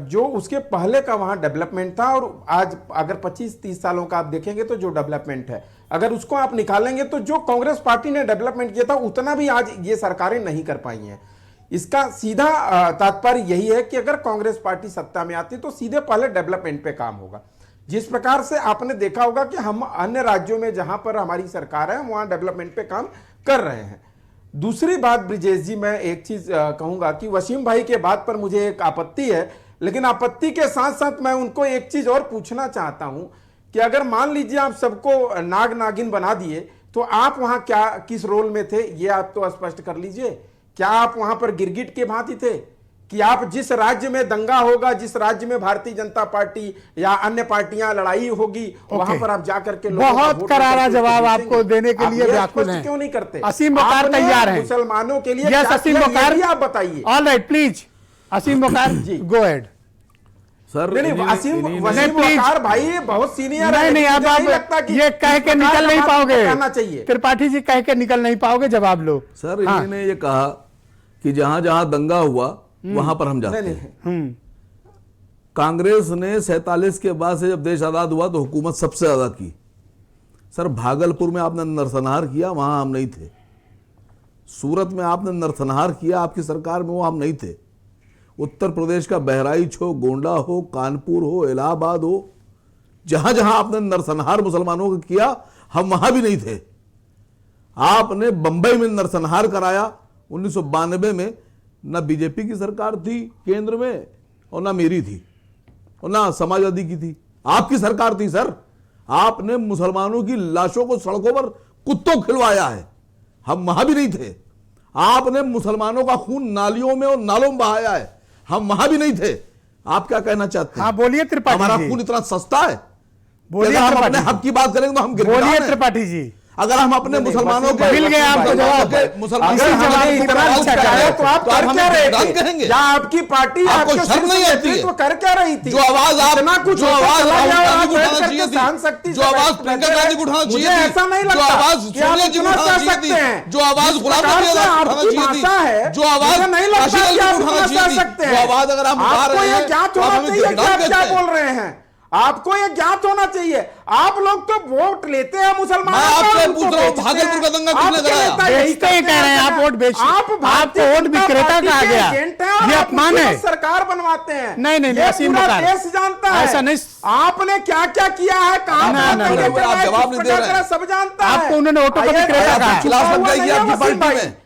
[SPEAKER 7] जो उसके पहले का वहां डेवलपमेंट था, और आज अगर 25-30 सालों का आप देखेंगे तो जो डेवलपमेंट है, अगर उसको आप निकालेंगे तो जो कांग्रेस पार्टी ने डेवलपमेंट किया था उतना भी आज ये सरकारें नहीं कर पाई हैं। इसका सीधा तात्पर्य यही है कि अगर कांग्रेस पार्टी सत्ता में आती तो सीधे पहले डेवलपमेंट पे काम होगा। जिस प्रकार से आपने देखा होगा कि हम अन्य राज्यों में जहां पर हमारी सरकार है वहां डेवलपमेंट पे काम कर रहे हैं। दूसरी बात ब्रिजेश जी, मैं एक चीज कहूंगा कि वसीम भाई के बात पर मुझे एक आपत्ति है, लेकिन आपत्ति के साथ साथ मैं उनको एक चीज और पूछना चाहता हूं कि अगर मान लीजिए आप सबको नाग नागिन बना दिए तो आप वहां क्या किस रोल में थे, ये आप तो स्पष्ट कर लीजिए। क्या आप वहां पर गिरगिट के भांति थे कि आप जिस राज्य में दंगा होगा, जिस राज्य में भारतीय जनता पार्टी या अन्य पार्टियां लड़ाई होगी, वहां पर आप जाकर के
[SPEAKER 1] बहुत करारा जवाब आपको देने के लिए व्याकुल हैं।
[SPEAKER 7] क्यों नहीं करते?
[SPEAKER 1] असीम वकार तैयार है
[SPEAKER 7] मुसलमानों के लिए।
[SPEAKER 1] यस, असीम वकार,
[SPEAKER 7] आप बताइए।
[SPEAKER 1] All right, please Aseem Waqar ji, go ahead
[SPEAKER 10] sir.
[SPEAKER 7] Waseem Waqar भाई बहुत सीनियर है।
[SPEAKER 1] नहीं, अब आप ये कह के निकल नहीं पाओगे,
[SPEAKER 7] कहना चाहिए।
[SPEAKER 1] त्रिपाठी जी कह के निकल नहीं पाओगे, जवाब लो।
[SPEAKER 10] सर इन्होंने ये कहा कि जहां जहां दंगा हुआ वहां पर हम जाते हैं। कांग्रेस ने 47 के बाद से जब देश आजाद हुआ तो हुकूमत सबसे ज्यादा की। सर भागलपुर में आपने नरसंहार किया, वहां हम नहीं थे। सूरत में आपने नरसंहार किया, आपकी सरकार में वो हम नहीं थे। उत्तर प्रदेश का बहराइच हो, गोंडा हो, कानपुर हो, इलाहाबाद हो, जहां जहां आपने नरसंहार मुसलमानों को किया हम वहां भी नहीं थे। आपने बंबई में नरसंहार कराया 1992 में। ना बीजेपी की सरकार थी केंद्र में और ना मेरी थी और ना समाजवादी की थी, आपकी सरकार थी सर। आपने मुसलमानों की लाशों को सड़कों पर कुत्तों खिलवाया है, हम वहां भी नहीं थे। आपने मुसलमानों का खून नालियों में और नालों में बहाया है, हम वहां भी नहीं थे। आप क्या कहना चाहते हैं?
[SPEAKER 1] हाँ बोलिए त्रिपाठी जी।
[SPEAKER 10] हमारा खून इतना सस्ता है?
[SPEAKER 1] बोलिए,
[SPEAKER 10] हम अपने हक की बात करेंगे तो हम गिरगिटान
[SPEAKER 1] बोलिए
[SPEAKER 10] हैं।
[SPEAKER 1] त्रिपाठी जी।
[SPEAKER 10] अगर हम अपने मुसलमानों के
[SPEAKER 1] मिल गए आपको जवाब,
[SPEAKER 10] मुसलमान
[SPEAKER 1] इसी जवाब की
[SPEAKER 7] इतना
[SPEAKER 1] तरह
[SPEAKER 7] अच्छा कराया तो आप कर क्या रहे थे?
[SPEAKER 10] कहेंगे
[SPEAKER 7] या आपकी पार्टी
[SPEAKER 10] आपको शर्म नहीं आती है?
[SPEAKER 7] तो कर क्या रही थी?
[SPEAKER 10] जो आवाज आप
[SPEAKER 7] इतना कुछ
[SPEAKER 10] जो आवाज राहुल गांधी को उठाना चाहिए
[SPEAKER 7] सहन शक्ति
[SPEAKER 10] थी, जो आवाज प्रियंका गांधी को उठाना चाहिए थी,
[SPEAKER 7] ऐसा नहीं
[SPEAKER 10] जो
[SPEAKER 7] लगता
[SPEAKER 10] आवाज
[SPEAKER 7] कि आप
[SPEAKER 10] सोनिया जी को
[SPEAKER 7] इतना
[SPEAKER 10] उठाना
[SPEAKER 7] सह
[SPEAKER 10] चाहिए
[SPEAKER 7] सकते
[SPEAKER 10] थी,
[SPEAKER 7] हैं।
[SPEAKER 10] जो आवाज
[SPEAKER 7] जिस
[SPEAKER 10] गुलाम
[SPEAKER 7] प्रकार
[SPEAKER 10] नबी
[SPEAKER 7] से
[SPEAKER 10] आजाद
[SPEAKER 7] आपकी
[SPEAKER 10] उठाना चाहिए
[SPEAKER 7] भाषा है,
[SPEAKER 10] थी, जो आवाज
[SPEAKER 7] मुझे नहीं लगता
[SPEAKER 10] काशी
[SPEAKER 7] कि आप
[SPEAKER 10] को उठाना
[SPEAKER 7] इतना सह
[SPEAKER 10] चाहिए
[SPEAKER 7] सकते
[SPEAKER 10] थी,
[SPEAKER 7] हैं।
[SPEAKER 10] जो आवाज अगर हम उठा
[SPEAKER 7] आपको
[SPEAKER 10] रहे
[SPEAKER 7] ये
[SPEAKER 10] हैं
[SPEAKER 7] ज्ञात
[SPEAKER 10] तो
[SPEAKER 7] होना
[SPEAKER 10] हमें
[SPEAKER 7] चाहिए कि
[SPEAKER 10] गिरगिटान
[SPEAKER 7] आप क्या
[SPEAKER 10] कहते हैं।
[SPEAKER 7] बोल रहे हैं। आपको ये ज्ञात होना चाहिए। आप लोग तो वोट लेते हैं मुसलमानों
[SPEAKER 10] मैं
[SPEAKER 7] का,
[SPEAKER 10] आपसे
[SPEAKER 7] उनको
[SPEAKER 10] पूछ रहा हूं,
[SPEAKER 7] बेचते
[SPEAKER 10] भागलपुर
[SPEAKER 7] हैं।
[SPEAKER 10] का दंगा किसने
[SPEAKER 7] आपके
[SPEAKER 10] कराया?
[SPEAKER 7] नेता यही
[SPEAKER 1] बेचते ही
[SPEAKER 7] करते
[SPEAKER 1] कह रहे हैं, आप वोट बेच, आपको वोट विक्रेता कहा गया, ये अपमान है।
[SPEAKER 7] सरकार बनवाते हैं।
[SPEAKER 1] नहीं,
[SPEAKER 7] ये
[SPEAKER 1] असीम
[SPEAKER 7] पूरा
[SPEAKER 1] वकार,
[SPEAKER 7] देश जानता है।
[SPEAKER 1] ऐसा नहीं।
[SPEAKER 7] आपने क्या क्या किया है, कहां
[SPEAKER 1] ना, ना,
[SPEAKER 10] आप जवाब नहीं दे रहे हैं।
[SPEAKER 7] सब जानता है।
[SPEAKER 1] आपको उन्होंने ऑटो का विक्रेता कहा।
[SPEAKER 10] खिलाफ लग जाएगी आपकी पार्टी में।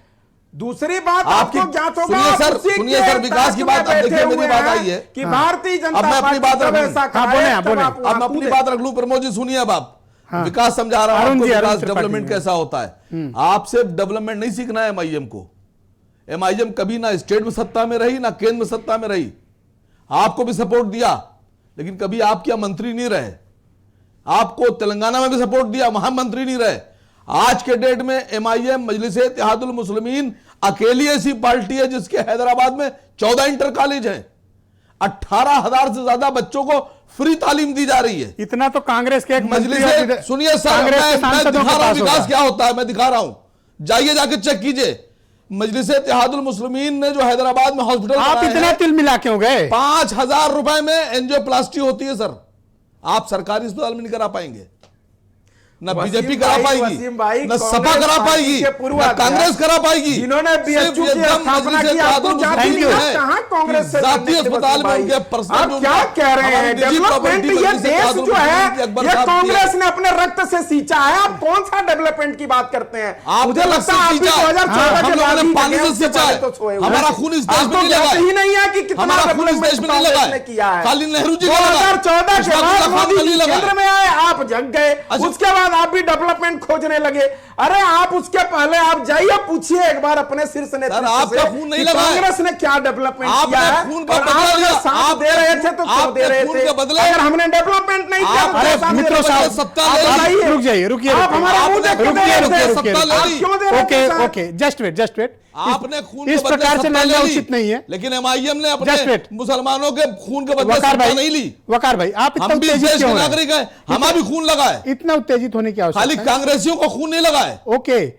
[SPEAKER 7] दूसरी बात
[SPEAKER 10] आपकी
[SPEAKER 7] आपको ज्ञात होगा,
[SPEAKER 10] सुनिए सर, विकास की बात। अब देखिए मेरी बात आई है
[SPEAKER 7] कि भारतीय जनता
[SPEAKER 10] अब मैं अपनी बात रख लूं।
[SPEAKER 1] बोले।
[SPEAKER 10] अब मैं अपनी बात रख लूं। प्रमोद जी सुनिए, अब आप विकास समझा रहा हूं आपको, विकास डेवलपमेंट कैसा होता है। आपसे डेवलपमेंट नहीं सीखना है एमआईएम को। एमआईएम कभी ना स्टेट में सत्ता में रही ना केंद्र में सत्ता में रही। आपको भी सपोर्ट दिया लेकिन कभी आप क्या मंत्री नहीं रहे। आपको तेलंगाना में भी सपोर्ट दिया, वहां मंत्री नहीं रहे। आज के डेट में MIM मजलिस-ए-इत्तेहादुल मुस्लिमीन अकेली ऐसी पार्टी है जिसके हैदराबाद में 14 इंटर कॉलेज है, 18,000 से ज्यादा बच्चों को फ्री तालीम दी जा रही है।
[SPEAKER 1] इतना तो कांग्रेस के एक
[SPEAKER 10] मजलिस, सुनिए सर, मैं दिखा रहा हूं विकास क्या होता है, मैं दिखा रहा हूं, जाइए जाके चेक कीजिए। मजलिस-ए-इत्तेहादुल मुस्लिमीन ने जो हैदराबाद में हॉस्पिटल,
[SPEAKER 1] आप इतना तिल मिला क्यों गए?
[SPEAKER 10] 5,000 रुपए में एंजियोप्लास्टी होती है सर, आप सरकारी अस्पताल में नहीं करा पाएंगे, न बीजेपी करा पाएगी, न सपा करा पाएगी, न कांग्रेस करा पाएगी।
[SPEAKER 7] जिन्होंने बीएचयू की स्थापना की, आपको जाति कहां कांग्रेस से
[SPEAKER 10] जाति अस्पताल में उनके पर्सनल,
[SPEAKER 7] आप क्या कह रहे हैं? डेवलपमेंट ये देश जो है ये कांग्रेस ने अपने रक्त से सींचा है, आप कौन सा डेवलपमेंट की बात करते हैं? मुझे लगता है आप 2014 के बाद ही
[SPEAKER 10] पानी से सींचा है, हमारा खून इस देश में नहीं लगा
[SPEAKER 7] ही नहीं है कि कितना
[SPEAKER 10] खून इस देश में नहीं लगा
[SPEAKER 7] किया है।
[SPEAKER 10] खाली नेहरू जी
[SPEAKER 7] 2014 के बाद मोदी जी केंद्र में आए, आप जग गए, उसके बाद आप भी डेवलपमेंट खोजने लगे। अरे आप उसके पहले आप जाइए पूछिए एक बार अपने शीर्ष नेतृत्व से,
[SPEAKER 10] आपका खून नहीं लगा,
[SPEAKER 7] कांग्रेस ने क्या डेवलपमेंट किया है,
[SPEAKER 10] खून का
[SPEAKER 7] बदला लिया, आप दे रहे थे तो क्यों दे रहे थे? अगर हमने डेवलपमेंट नहीं किया,
[SPEAKER 1] अरे मित्रों साहब,
[SPEAKER 7] सत्ता
[SPEAKER 1] रुक जाइए, रुकिए,
[SPEAKER 7] आप हमारा मुंह देख के दे रहे थे,
[SPEAKER 1] ओके ओके, जस्ट वेट,
[SPEAKER 10] आपने खून
[SPEAKER 1] इस प्रकार से लड़ना उचित नहीं है।
[SPEAKER 10] लेकिन MIM ने अपने मुसलमानों के खून के बदले सत्ता नहीं ली।
[SPEAKER 1] वकार भाई, आप इतना
[SPEAKER 10] हम भी
[SPEAKER 1] उत्तेजित
[SPEAKER 10] देश
[SPEAKER 1] क्यों
[SPEAKER 10] के
[SPEAKER 1] हैं?
[SPEAKER 10] नागरिक हैं, हमारा भी खून लगा है,
[SPEAKER 1] इतना उत्तेजित होने की आवश्यकता
[SPEAKER 10] खाली
[SPEAKER 1] है?
[SPEAKER 10] कांग्रेसियों को खून नहीं लगा है।
[SPEAKER 1] ओके,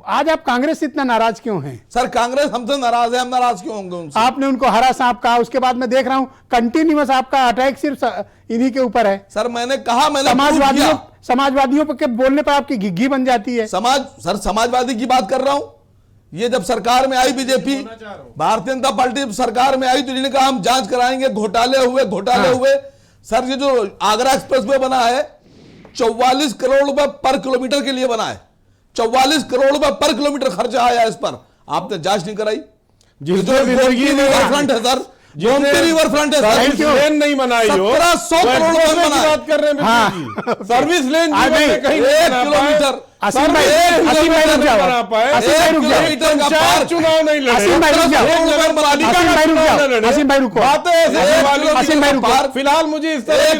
[SPEAKER 1] आज आप कांग्रेस से इतना नाराज क्यों हैं?
[SPEAKER 10] सर कांग्रेस हमसे नाराज है, हम नाराज क्यों होंगे उनसे?
[SPEAKER 1] आपने उनको हरा सांप कहा, उसके बाद मैं देख रहा हूं कंटिन्यूअस आपका अटैक सिर्फ इन्हीं के ऊपर है।
[SPEAKER 10] सर मैंने कहा, मैंने
[SPEAKER 1] समाजवादियों के बोलने पर आपकी घिग्घी बन जाती है।
[SPEAKER 10] समाजवादी की बात कर रहा हूं। ये जब सरकार में आई बीजेपी, भारतीय जनता पार्टी सरकार में आई तो इन्होंने कहा हम जांच कराएंगे, घोटाले हुए। सर ये जो आगरा एक्सप्रेसवे बना है 44 करोड़ रुपए पर किलोमीटर के लिए बना है, 44 करोड़ रुपए पर किलोमीटर खर्चा आया इस पर, आपने जांच नहीं कराई। फ्रंट है सर, रिवर फ्रंट है,
[SPEAKER 8] लेन नहीं बनाई हो,
[SPEAKER 10] 1700 करोड़ रुपए
[SPEAKER 8] की बात कर रहे हैं, सर्विस लेन कहीं
[SPEAKER 10] 1 किलोमीटर,
[SPEAKER 1] चुनाव
[SPEAKER 8] नहीं लड़े, फिलहाल मुझे इस तरह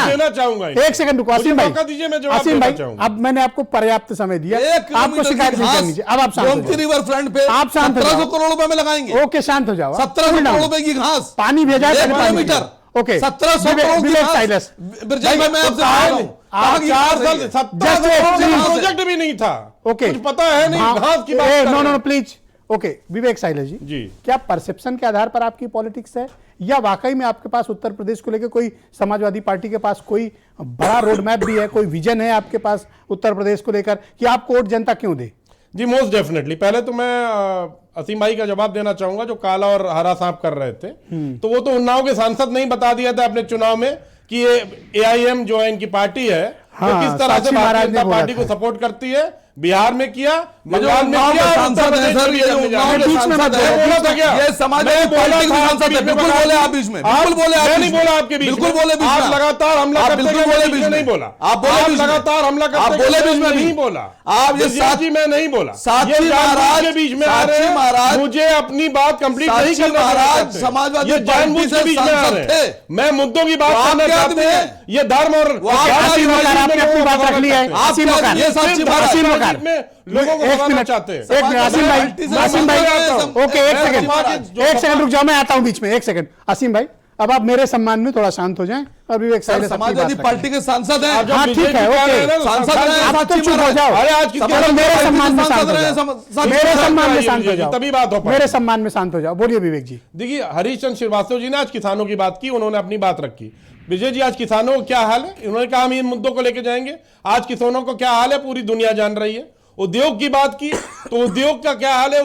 [SPEAKER 8] देना चाहूंगा।
[SPEAKER 1] एक सेकंड रुको आसिम भाई,
[SPEAKER 8] दीजिए, मैं जवाब देना चाहूंगा।
[SPEAKER 1] अब मैंने आपको पर्याप्त समय दिया, आपको शिकायत नहीं करनी चाहिए। अब आप शांत हो जाओ,
[SPEAKER 10] रिवर फ्रंट पे
[SPEAKER 1] आप शांत हो जाओ,
[SPEAKER 10] 1700 करोड़ रुपए में लगाएंगे।
[SPEAKER 1] ओके शांत हो जाओ,
[SPEAKER 10] 1700 करोड़ रुपए की घास,
[SPEAKER 1] पानी भेजा है,
[SPEAKER 10] किलोमीटर,
[SPEAKER 1] ओके
[SPEAKER 10] 1700 करोड़ की घास। ब्रजेश भाई मैं आपसे बात करूं,
[SPEAKER 8] 4 साल 17 प्रोजेक्ट भी नहीं था,
[SPEAKER 1] ओके
[SPEAKER 8] कुछ पता है नहीं, घास की बात।
[SPEAKER 1] No please, okay Vivek Silas ji, क्या परसेप्शन के आधार पर आपकी पॉलिटिक्स है, या वाकई में आपके पास उत्तर प्रदेश को लेकर कोई समाजवादी पार्टी के पास कोई बड़ा रोड मैप भी है, कोई विजन है आपके पास उत्तर प्रदेश को लेकर, कि आपको वोट जनता क्यों दे?
[SPEAKER 8] जी मोस्ट डेफिनेटली। पहले तो मैं असीम भाई का जवाब देना चाहूंगा जो काला और हरा सांप कर रहे थे, तो वो तो उन्नाव के सांसद ने ही बता दिया था अपने चुनाव में कि ये AIM जो है इनकी पार्टी है,
[SPEAKER 1] हाँ,
[SPEAKER 8] तो किस तरह से भारतीय जनता पार्टी को सपोर्ट करती है। बिहार में किया, बंगाल में किया,
[SPEAKER 10] सांसद है सर, ये समाजवादी पार्टी के सांसद है, बिल्कुल बोले आप बीच में, बिल्कुल बोले आप,
[SPEAKER 8] नहीं बोला आपके बीच,
[SPEAKER 10] बिल्कुल बोले बीच में,
[SPEAKER 8] आप लगातार हमला करते
[SPEAKER 10] बिल्कुल बोले बीच में,
[SPEAKER 8] नहीं बोला,
[SPEAKER 10] आप बोले
[SPEAKER 8] लगातार हमला करते,
[SPEAKER 10] आप बोले बीच में
[SPEAKER 8] नहीं बोला,
[SPEAKER 10] आप ये
[SPEAKER 8] साथी मैं नहीं बोला,
[SPEAKER 10] साथी महाराज
[SPEAKER 8] के बीच में आ रहे हैं, मुझे अपनी बात कंप्लीट नहीं करना,
[SPEAKER 10] महाराज समाजवादी
[SPEAKER 8] ये जानबूझ के बीच में आ रहे हैं, मैं मुद्दों की बात करना चाहते हैं, ये धर्म और
[SPEAKER 1] अपनी बात रख ली है,
[SPEAKER 8] लोगों को बताना चाहते हैं।
[SPEAKER 1] आसिम भाई ओके, एक सेकंड रुक जाओ, मैं आता हूं बीच में, एक सेकंड। आसिम भाई अब आप मेरे सम्मान में थोड़ा शांत हो जाएं और विवेक साइलस
[SPEAKER 10] समाजवादी पार्टी के सांसद हैं,
[SPEAKER 1] हाँ ठीक है, ओके
[SPEAKER 10] सांसद हैं,
[SPEAKER 1] आप तो चुप हो जाओ, मेरे सम्मान में शांत हो जाओ, मेरे सम्मान में शांत हो जाओ,
[SPEAKER 8] तभी बात हो,
[SPEAKER 1] मेरे सम्मान में शांत हो जाओ। बोलिए विवेक जी।
[SPEAKER 8] देखिए हरीश चंद्र श्रीवास्तव जी ने आज किसानों की बात की, उन्होंने अपनी बात रखी। विजय जी आज किसानों को क्या हाल है, उन्होंने कहा हम इन मुद्दों को लेकर जाएंगे। आज किसानों को क्या हाल है पूरी दुनिया जान रही है। उद्योग की बात की तो उद्योग का क्या हाल है,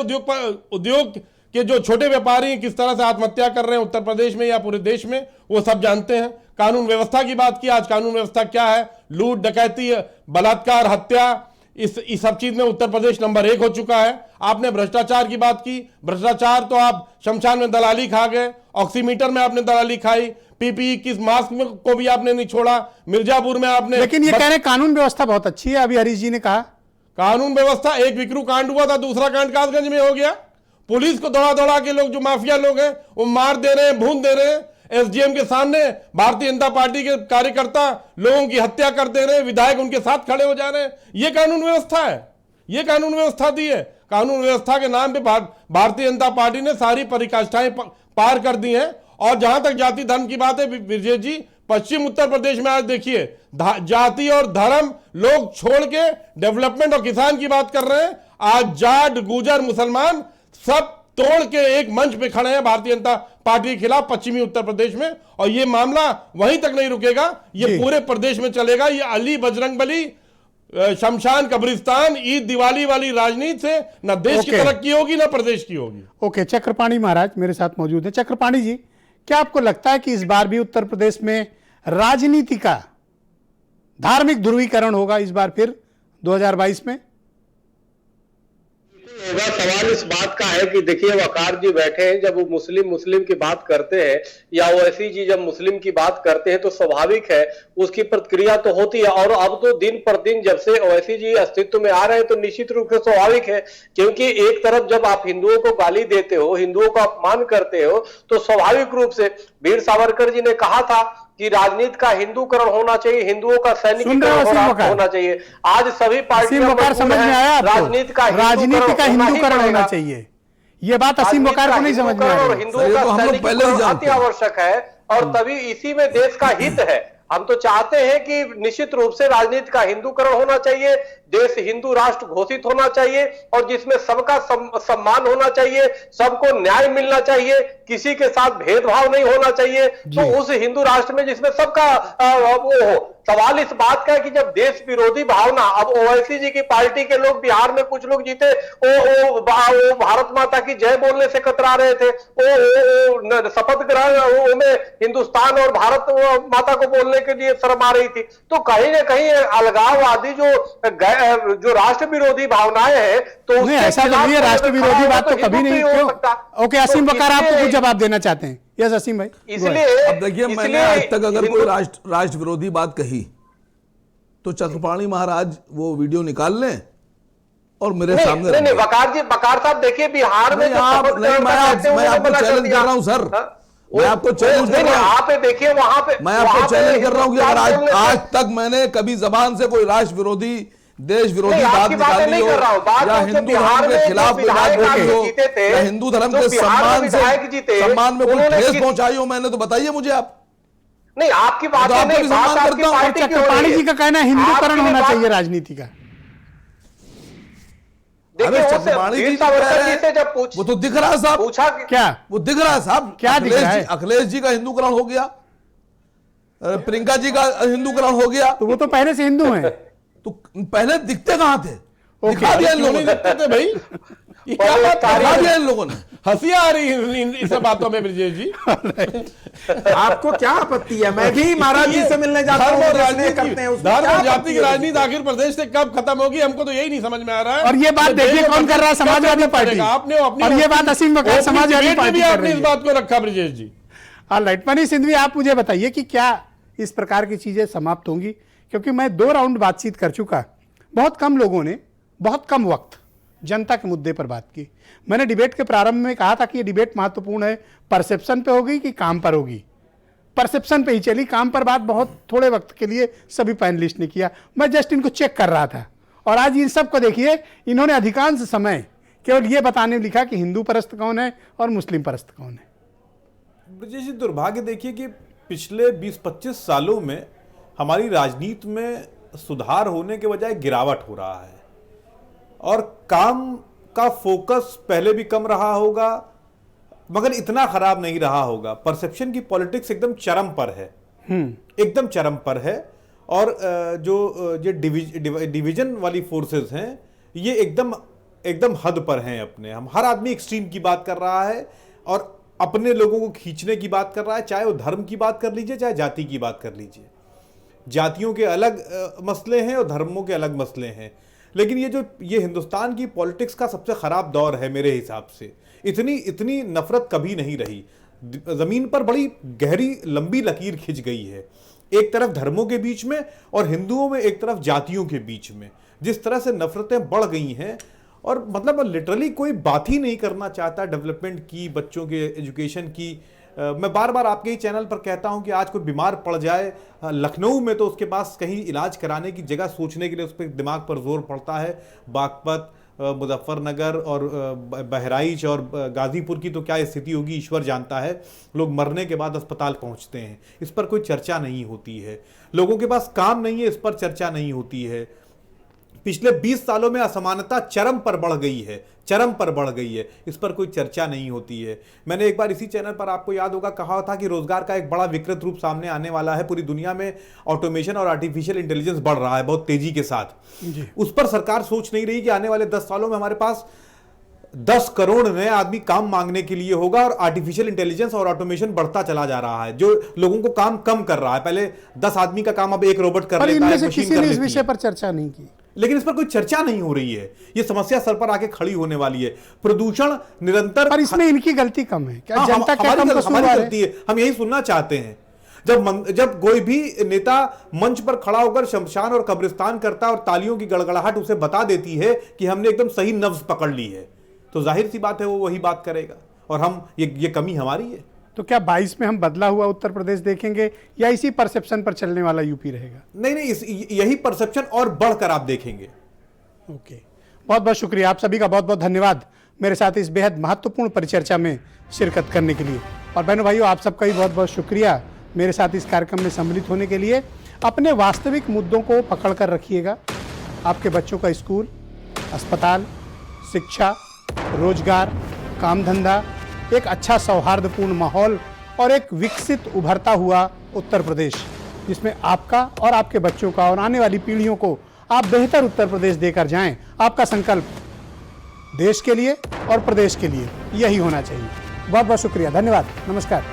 [SPEAKER 8] उद्योग के जो छोटे व्यापारी हैं किस तरह से आत्महत्या कर रहे हैं उत्तर प्रदेश में या पूरे देश में, वो सब जानते हैं। कानून व्यवस्था की बात की, आज कानून व्यवस्था क्या है, लूट डकैती बलात्कार हत्या, इस सब चीज में उत्तर प्रदेश नंबर 1 हो चुका है। आपने भ्रष्टाचार की बात की, भ्रष्टाचार तो आप शमशान में दलाली खा गए, ऑक्सीमीटर में आपने दलाली खाई, PPE किस मास्क में को भी आपने नहीं छोड़ा, मिर्जापुर में आपने।
[SPEAKER 1] लेकिन ये कह रहे कानून व्यवस्था बहुत अच्छी है, अभी हरीश जी ने कहा
[SPEAKER 8] कानून व्यवस्था, एक विक्रू कांड हुआ था, दूसरा कांड कासगंज में हो गया। पुलिस को दौड़ा दौड़ा के लोग जो माफिया लोग हैं वो मार दे रहे हैं, भून दे रहे हैं। एसडीएम के सामने भारतीय जनता पार्टी के कार्यकर्ता लोगों की हत्या कर दे रहे हैं, विधायक उनके साथ खड़े हो जा रहे हैं। ये कानून व्यवस्था है, ये कानून व्यवस्था दी है। कानून व्यवस्था के नाम पे भारतीय जनता पार्टी ने सारी परिकाष्ठाएं पार कर दी हैं। और जहां तक जाति धर्म की बात है ब्रजेश जी, पश्चिम उत्तर प्रदेश में आज देखिए जाति और धर्म लोग छोड़ के डेवलपमेंट और किसान की बात कर रहे हैं। आज जाट गुजर मुसलमान सब तोड़ के एक मंच पे खड़े हैं भारतीय जनता पार्टी के खिलाफ पश्चिमी उत्तर प्रदेश में। और ये मामला वहीं तक नहीं रुकेगा, ये पूरे प्रदेश में चलेगा। ये अली बजरंगबली शमशान कब्रिस्तान ईद दिवाली वाली राजनीति से न देश की तरक्की होगी न प्रदेश की होगी।
[SPEAKER 1] ओके, चक्रपाणी महाराज मेरे साथ मौजूद है। चक्रपाणी जी, क्या आपको लगता है कि इस बार भी उत्तर प्रदेश में राजनीति का धार्मिक ध्रुवीकरण होगा इस बार फिर 2022 में?
[SPEAKER 9] सवाल इस बात का है कि देखिए वकार जी बैठे हैं, जब वो मुस्लिम की बात करते हैं या ओवैसी जी जब मुस्लिम की बात करते हैं तो स्वाभाविक है उसकी प्रतिक्रिया तो होती है। और अब तो दिन पर दिन जब से ओवैसी जी अस्तित्व में आ रहे हैं तो निश्चित रूप से स्वाभाविक है, क्योंकि एक तरफ जब आप हिंदुओं को गाली देते हो, हिंदुओं का अपमान करते हो, तो स्वाभाविक रूप से वीर सावरकर जी ने कहा था कि राजनीति का हिंदूकरण होना चाहिए, हिंदुओं का सैनिकीकरण होना चाहिए। आज सभी पार्टियां
[SPEAKER 1] समझ में आया आपको?
[SPEAKER 9] राजनीति का
[SPEAKER 1] हिंदूकरण होना चाहिए, ये बात असीम वकार को नहीं समझ में आ रही।
[SPEAKER 9] हिंदुओं का सैनिकीकरण अति आवश्यक है और तभी इसी में देश का हित है। हम तो चाहते हैं कि निश्चित रूप से राजनीति का हिंदूकरण होना चाहिए, देश हिंदू राष्ट्र घोषित होना चाहिए और जिसमें सबका सम्मान होना चाहिए, सबको न्याय मिलना चाहिए, किसी के साथ भेदभाव नहीं होना चाहिए। तो उस हिंदू राष्ट्र में जिसमें सबका वो हो। सवाल इस बात का है कि जब देश विरोधी भावना, अब ओवैसी जी की पार्टी के लोग बिहार में कुछ लोग जीते, वो भारत माता की जय बोलने से कतरा रहे थे, वो शपथ ग्रहण में हिंदुस्तान और भारत माता को बोलने के लिए शर्म आ रही थी। तो कहीं ना कहीं अलगाववादी जो राष्ट्र विरोधी भावनाएं हैं, तो
[SPEAKER 1] ऐसा तो नहीं है, राष्ट्र विरोधी बात तो कभी नहीं हो सकता। ओके, असीम वकार आपको कुछ जवाब देना चाहते हैं? यस असीम भाई।
[SPEAKER 9] इसलिए
[SPEAKER 10] अब देखिए, मैंने आज तक अगर कोई राष्ट्र विरोधी बात कही तो चक्रपाणी महाराज वो वीडियो निकाल लें और मेरे सामने
[SPEAKER 9] नहीं, वकार साहब देखिए बिहार में
[SPEAKER 10] मैं आपको चैलेंज कर रहा हूं सर, मैं आपको चैलेंज कर रहा हूं।
[SPEAKER 9] आप देखिए वहां पे,
[SPEAKER 10] मैं आपको चैलेंज कर रहा हूं कि अगर आज तक मैंने कभी जबान से कोई राष्ट्र विरोधी देश विरोधी बात निकाली हो या हिंदू धर्म के खिलाफ कोई बात बोली हो या हिंदू धर्म के सम्मान में कोई ठेस पहुंचाई हो, मैंने तो बताइए मुझे आप।
[SPEAKER 9] नहीं, आपकी बात
[SPEAKER 10] तो आपको भी सम्मान करता हूं।
[SPEAKER 1] चक्रपाणी जी का कहना है हिंदूकरण होना चाहिए राजनीति का।
[SPEAKER 10] चक्रपाणी जी जब वो तो दिख रहा है साहब,
[SPEAKER 9] पूछा
[SPEAKER 1] क्या
[SPEAKER 10] वो दिख रहा है साहब,
[SPEAKER 1] क्या दिख रहा है?
[SPEAKER 10] अखिलेश जी का हिंदूकरण हो गया, प्रियंका जी का हिंदूकरण हो गया,
[SPEAKER 1] तो वो तो पहले से हिंदू हैं।
[SPEAKER 10] तो पहले दिखते कहां थे? दिखा दिया इन लोगों ने,
[SPEAKER 8] दिखते थे भाई,
[SPEAKER 10] ये क्या बात दिखा दिया इन लोगों ने।
[SPEAKER 8] हंसी आ रही है इन सब बातों में ब्रजेश जी।
[SPEAKER 7] आपको क्या आपत्ति है? मैं भी महाराज जी से मिलने जाता हूं,
[SPEAKER 8] धर्म और जाति की राजनीति आखिर प्रदेश से कब खत्म होगी, हमको तो यही नहीं समझ में आ रहा है।
[SPEAKER 1] और ये बात देखिए कौन कर रहा है, समाजवादी पार्टी।
[SPEAKER 8] आपने
[SPEAKER 1] और ये बात असीम वकार समाजवादी पार्टी कर रही है।
[SPEAKER 8] इस बात को रखा ब्रजेश जी।
[SPEAKER 1] ऑलराइट, मनीष सिंघवी आप मुझे बताइए कि क्या इस प्रकार की चीजें समाप्त होंगी? क्योंकि मैं 2 राउंड बातचीत कर चुका, बहुत कम लोगों ने बहुत कम वक्त जनता के मुद्दे पर बात की। मैंने डिबेट के प्रारंभ में कहा था कि ये डिबेट महत्वपूर्ण है, परसेप्शन पे होगी कि काम पर होगी। परसेप्शन पे ही चली, काम पर बात बहुत थोड़े वक्त के लिए सभी पैनलिस्ट ने किया। मैं जस्ट इनको चेक कर रहा था और आज इन सब को देखिए, इन्होंने अधिकांश समय केवल ये बताने में लिखा कि हिंदू परस्त कौन है और मुस्लिम परस्त कौन है।
[SPEAKER 11] ब्रजेश जी, दुर्भाग्य देखिए कि पिछले 20-25 सालों में हमारी राजनीति में सुधार होने के बजाय गिरावट हो रहा है और काम का फोकस पहले भी कम रहा होगा मगर इतना खराब नहीं रहा होगा। परसेप्शन की पॉलिटिक्स एकदम चरम पर है, एकदम चरम पर है। और जो डिवीजन वाली फोर्सेस हैं ये एकदम हद पर हैं अपने। हम हर आदमी एक्सट्रीम की बात कर रहा है और अपने लोगों को खींचने की बात कर रहा है, चाहे वो धर्म की बात कर लीजिए चाहे जाति की बात कर लीजिए। जातियों के अलग मसले हैं और धर्मों के अलग मसले हैं। लेकिन ये हिंदुस्तान की पॉलिटिक्स का सबसे खराब दौर है मेरे हिसाब से। इतनी नफरत कभी नहीं रही। जमीन पर बड़ी गहरी लंबी लकीर खिंच गई है, एक तरफ धर्मों के बीच में और हिंदुओं में, एक तरफ जातियों के बीच में। जिस तरह से नफरतें बढ़ गई हैं और मतलब लिटरली कोई बात ही नहीं करना चाहता डेवलपमेंट की, बच्चों के एजुकेशन की। मैं बार बार आपके ही चैनल पर कहता हूं कि आज कोई बीमार पड़ जाए लखनऊ में तो उसके पास कहीं इलाज कराने की जगह सोचने के लिए उस पर दिमाग पर जोर पड़ता है। बागपत, मुजफ्फरनगर और बहराइच और गाजीपुर की तो क्या स्थिति होगी ईश्वर जानता है। लोग मरने के बाद अस्पताल पहुंचते हैं, इस पर कोई चर्चा नहीं होती है। लोगों के पास काम नहीं है, इस पर चर्चा नहीं होती है। पिछले 20 सालों में असमानता चरम पर बढ़ गई है, चरम पर बढ़ गई है, इस पर कोई चर्चा नहीं होती है। मैंने एक बार इसी चैनल पर, आपको याद होगा, कहा था कि रोजगार का एक बड़ा विकृत रूप सामने आने वाला है। पूरी दुनिया में ऑटोमेशन और आर्टिफिशियल इंटेलिजेंस बढ़ रहा है बहुत तेजी के साथ। उस पर सरकार सोच नहीं रही कि आने वाले 10 सालों में हमारे पास 10 करोड़ नए आदमी काम मांगने के लिए होगा और आर्टिफिशियल इंटेलिजेंस और ऑटोमेशन बढ़ता चला जा रहा है, जो लोगों को काम कम कर रहा है। पहले 10 आदमी का काम अब एक रोबोट कर लेता है, मशीन कर लेती है।
[SPEAKER 1] इस विषय पर चर्चा नहीं की,
[SPEAKER 11] लेकिन इस पर कोई चर्चा नहीं हो रही है। ये समस्या सर पर आके खड़ी होने वाली है। प्रदूषण निरंतर,
[SPEAKER 1] पर इसमें इनकी गलती कम है क्या? जनता क्या
[SPEAKER 11] हमारी
[SPEAKER 1] कम कसूरवार
[SPEAKER 11] गलती है? हम यही सुनना चाहते हैं। जब कोई भी नेता मंच पर खड़ा होकर शमशान और कब्रिस्तान करता है और तालियों की गड़गड़ाहट उसे बता देती है कि हमने एकदम सही नब्ज पकड़ ली है, तो जाहिर सी बात है वो वही बात करेगा। और हम ये कमी हमारी है।
[SPEAKER 1] तो क्या 22 में हम बदला हुआ उत्तर प्रदेश देखेंगे या इसी परसेप्शन पर चलने वाला यूपी रहेगा?
[SPEAKER 11] नहीं, यही परसेप्शन और बढ़कर आप देखेंगे।
[SPEAKER 1] ओके, बहुत बहुत शुक्रिया, आप सभी का बहुत बहुत धन्यवाद मेरे साथ इस बेहद महत्वपूर्ण परिचर्चा में शिरकत करने के लिए। और बहनों भाइयों, आप सबका भी बहुत बहुत शुक्रिया मेरे साथ इस कार्यक्रम में सम्मिलित होने के लिए। अपने वास्तविक मुद्दों को पकड़ कर रखिएगा। आपके बच्चों का स्कूल, अस्पताल, शिक्षा, रोजगार, काम धंधा, एक अच्छा सौहार्दपूर्ण माहौल और एक विकसित उभरता हुआ उत्तर प्रदेश, जिसमें आपका और आपके बच्चों का और आने वाली पीढ़ियों को आप बेहतर उत्तर प्रदेश देकर जाएं। आपका संकल्प देश के लिए और प्रदेश के लिए यही होना चाहिए। बहुत बहुत शुक्रिया, धन्यवाद, नमस्कार।